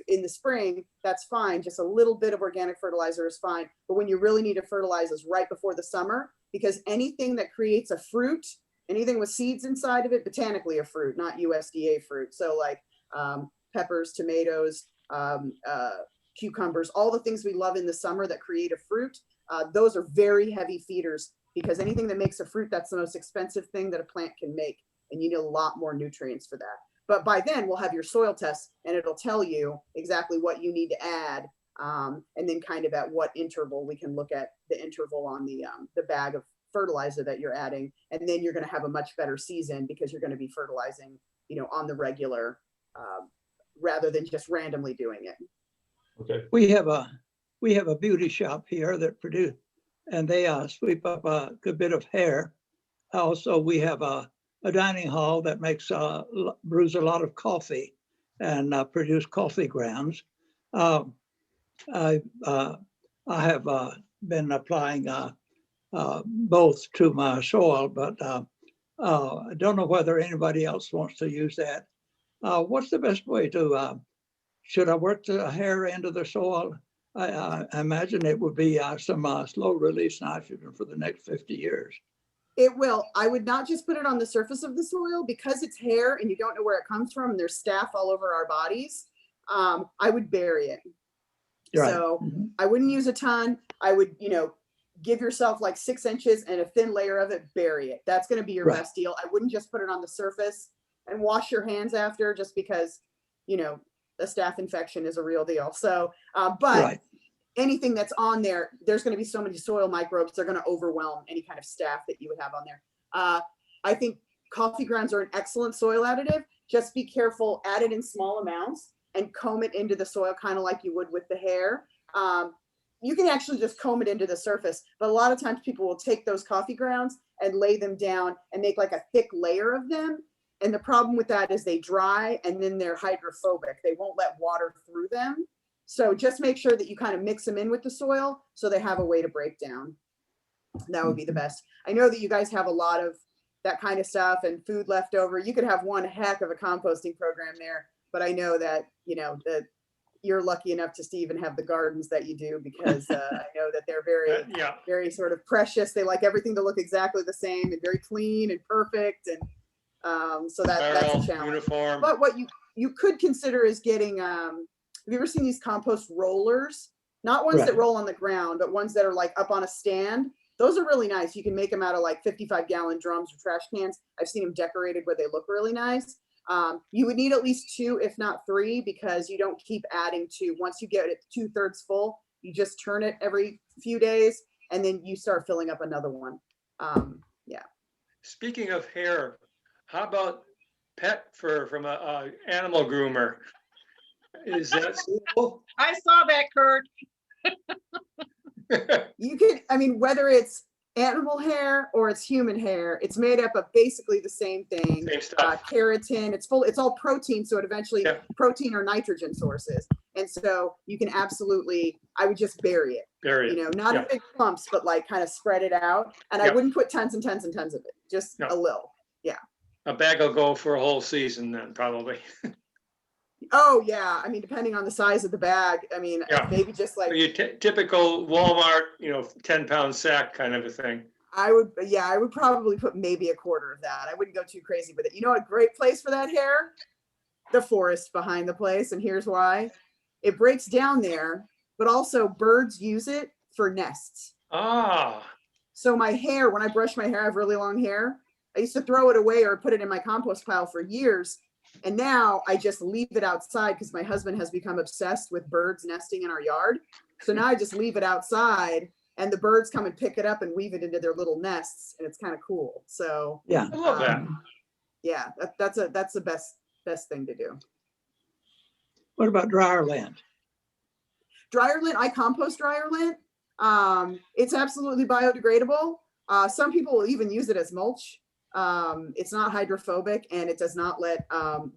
In the spring, that's fine. Just a little bit of organic fertilizer is fine. But when you really need to fertilize is right before the summer, because anything that creates a fruit, anything with seeds inside of it, botanically a fruit, not USDA fruit. So like peppers, tomatoes, cucumbers, all the things we love in the summer that create a fruit, those are very heavy feeders, because anything that makes a fruit, that's the most expensive thing that a plant can make. And you need a lot more nutrients for that. But by then we'll have your soil test and it'll tell you exactly what you need to add. And then kind of at what interval we can look at the interval on the bag of fertilizer that you're adding. And then you're going to have a much better season, because you're going to be fertilizing, on the regular, rather than just randomly doing it. Okay. We have a beauty shop here that produce, and they sweep up a good bit of hair. Also, we have a dining hall that brews a lot of coffee and produce coffee grounds. I have been applying both to my soil, but I don't know whether anybody else wants to use that. What's the best way to, should I work the hair into the soil? I imagine it would be some slow release nitrogen for the next 50 years. It will. I would not just put it on the surface of the soil, because it's hair and you don't know where it comes from and there's staph all over our bodies. I would bury it. Right. So I wouldn't use a ton. I would, give yourself like 6 inches and a thin layer of it, bury it. That's going to be your Right. best deal. I wouldn't just put it on the surface and wash your hands after, just because, a staph infection is a real deal. So, but Right. anything that's on there, there's going to be so many soil microbes, they're going to overwhelm any kind of staph that you would have on there. I think coffee grounds are an excellent soil additive. Just be careful, add it in small amounts and comb it into the soil, kind of like you would with the hair. You can actually just comb it into the surface, but a lot of times people will take those coffee grounds and lay them down and make like a thick layer of them. And the problem with that is they dry and then they're hydrophobic. They won't let water through them. So just make sure that you kind of mix them in with the soil so they have a way to break down. That would be the best. I know that you guys have a lot of that kind of stuff and food left over. You could have one heck of a composting program there, but I know that, that you're lucky enough to even have the gardens that you do, because I know that they're very, very sort of precious. They like everything to look exactly the same and very clean and perfect. And so that's a challenge. Uniform. But what you could consider is getting, have you ever seen these compost rollers? Not ones that roll on the ground, but ones that are like up on a stand. Those are really nice. You can make them out of like 55-gallon drums or trash cans. I've seen them decorated where they look really nice. You would need at least 2, if not 3, because you don't keep adding to. Once you get it 2/3 full, you just turn it every few days and then you start filling up another one. Speaking of hair, how about pet fur from a animal groomer? Is that suitable? I saw that, Kurt. You can, whether it's animal hair or it's human hair, it's made up of basically the same thing. Same stuff. Keratin, it's all protein. So it eventually protein or nitrogen sources. And so you can absolutely, I would just bury it. Bury it. Not in big clumps, but like kind of spread it out. And I wouldn't put tons and tons and tons of it, just a little. Yeah. A bag will go for a whole season then, probably. Oh yeah. Depending on the size of the bag, maybe just like Your typical Walmart, 10-pound sack kind of a thing. I would probably put maybe a quarter of that. I wouldn't go too crazy with it. You know, a great place for that hair? The forest behind the place. And here's why. It breaks down there, but also birds use it for nests. Ah. So my hair, when I brush my hair, I have really long hair. I used to throw it away or put it in my compost pile for years. And now I just leave it outside because my husband has become obsessed with birds nesting in our yard. So now I just leave it outside and the birds come and pick it up and weave it into their little nests. And it's kind of cool. So yeah, I love that. Yeah, that's the best thing to do. What about dryer lint? Dryer lint, I compost dryer lint. It's absolutely biodegradable. Some people will even use it as mulch. It's not hydrophobic and it does not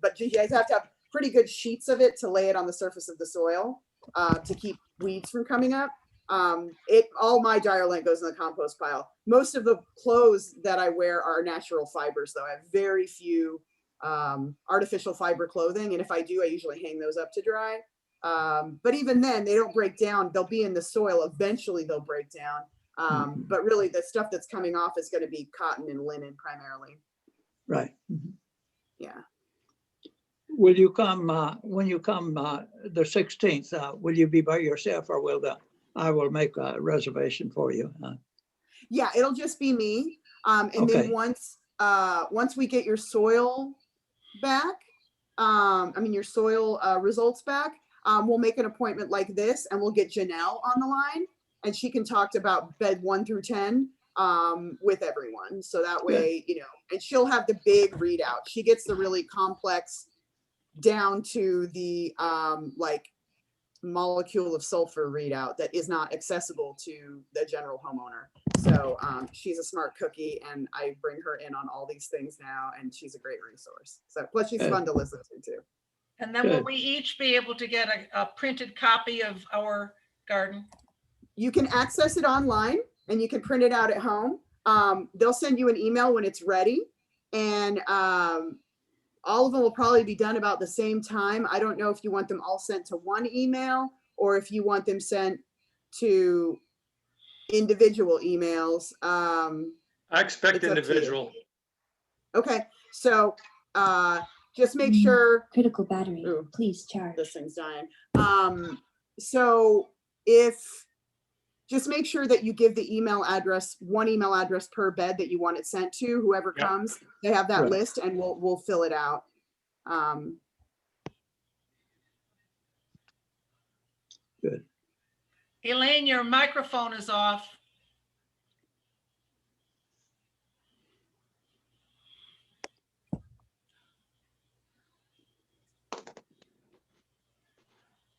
but you guys have to have pretty good sheets of it to lay it on the surface of the soil to keep weeds from coming up. All my dryer lint goes in the compost pile. Most of the clothes that I wear are natural fibers though. I have very few artificial fiber clothing. And if I do, I usually hang those up to dry. But even then, they don't break down. They'll be in the soil. Eventually, they'll break down. But really, the stuff that's coming off is going to be cotton and linen primarily. Right. Yeah. Will you come, when you come the 16th, will you be by yourself or I will make a reservation for you? Yeah, it'll just be me. And Okay. then once we get your soil back, your soil results back, we'll make an appointment like this and we'll get Janelle on the line and she can talk about bed 1 through 10 with everyone. So that way, and she'll have the big readout. She gets the really complex down to the like molecule of sulfur readout that is not accessible to the general homeowner. So she's a smart cookie and I bring her in on all these things now and she's a great resource. So plus she's fun to listen to too. And then will we each be able to get a printed copy of our garden? You can access it online and you can print it out at home. They'll send you an email when it's ready and all of them will probably be done about the same time. I don't know if you want them all sent to one email or if you want them sent to individual emails. I expect individual. Okay, so just make sure. Critical battery, Ooh, please charge. this thing's dying. So just make sure that you give the email address, one email address per bed that you want it sent to, whoever comes, they have that list and we'll fill it out. Good. Elaine, your microphone is off.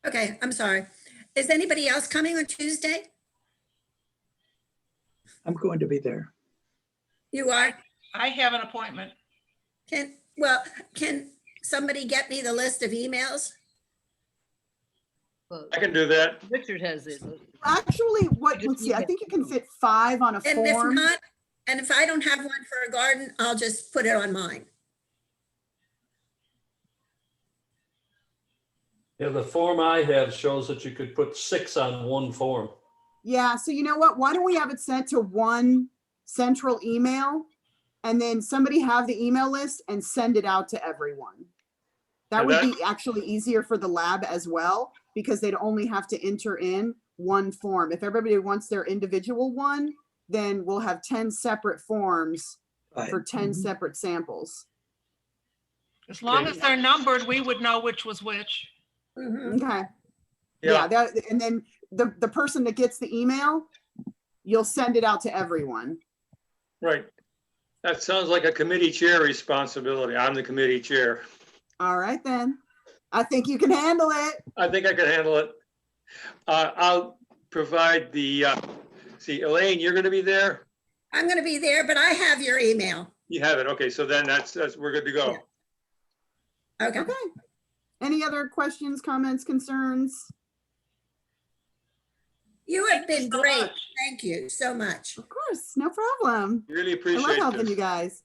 Okay, I'm sorry. Is anybody else coming on Tuesday? I'm going to be there. You are? I have an appointment. Can somebody get me the list of emails? Well, I can do that. Richard has it. Actually, let's see, I think you can fit 5 on a And if form. not, and if I don't have one for a garden, I'll just put it on mine. Yeah, the form I have shows that you could put 6 on one form. Yeah, so you know what? Why don't we have it sent to one central email and then somebody have the email list and send it out to everyone. That would be actually easier for the lab as well because they'd only have to enter in one form. If everybody wants their individual one, then we'll have 10 separate forms for 10 separate samples. As long as they're numbered, we would know which was which. Okay. Yeah, and then the person that gets the email, you'll send it out to everyone. Right. That sounds like a committee chair responsibility. I'm the committee chair. All right, then. I think you can handle it. I think I can handle it. I'll provide the, see, Elaine, you're going to be there? I'm going to be there, but I have your email. You have it. Okay, so then we're good to go. Yeah. Okay. Okay. Any other questions, comments, concerns? You have been great. Thank you so much. Of course, no problem. Really I appreciate love helping this. you guys.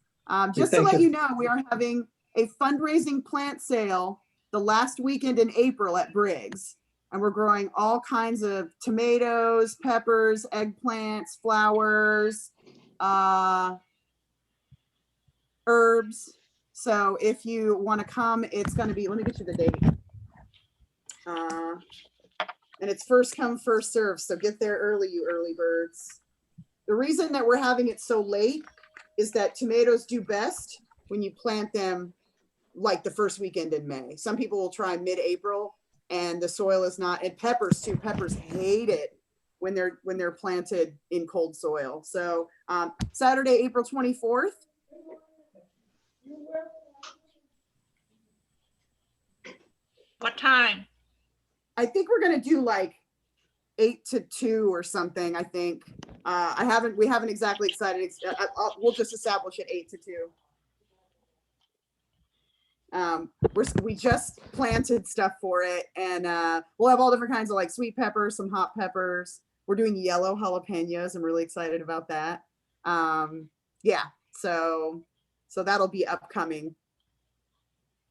Just to let you know, we are having a fundraising plant sale the last weekend in April at Briggs. And we're growing all kinds of tomatoes, peppers, eggplants, flowers, herbs. So if you want to come, it's going to be, let me get you the date. And it's first come, first serve. So get there early, you early birds. The reason that we're having it so late is that tomatoes do best when you plant them like the first weekend in May. Some people will try mid-April and the soil is not, and peppers too. Peppers hate it when they're planted in cold soil. So Saturday, April 24th. What time? I think we're gonna do like 8 to 2 or something. I think we haven't exactly decided. We'll just establish it 8 to 2. We just planted stuff for it, and we'll have all different kinds of like sweet peppers, some hot peppers. We're doing yellow jalapenos. I'm really excited about that. Yeah, so that'll be upcoming.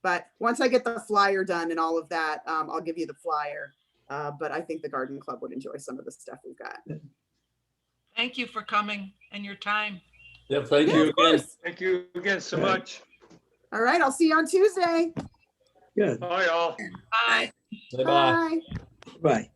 But once I get the flyer done and all of that, I'll give you the flyer. But I think the garden club would enjoy some of the stuff we've got. Thank you for coming and your time. Yeah, thank Yeah, you of again. course. Thank you again so much. All right, I'll see you on Tuesday. Good. Bye, all. Bye. Bye-bye. Bye. Bye.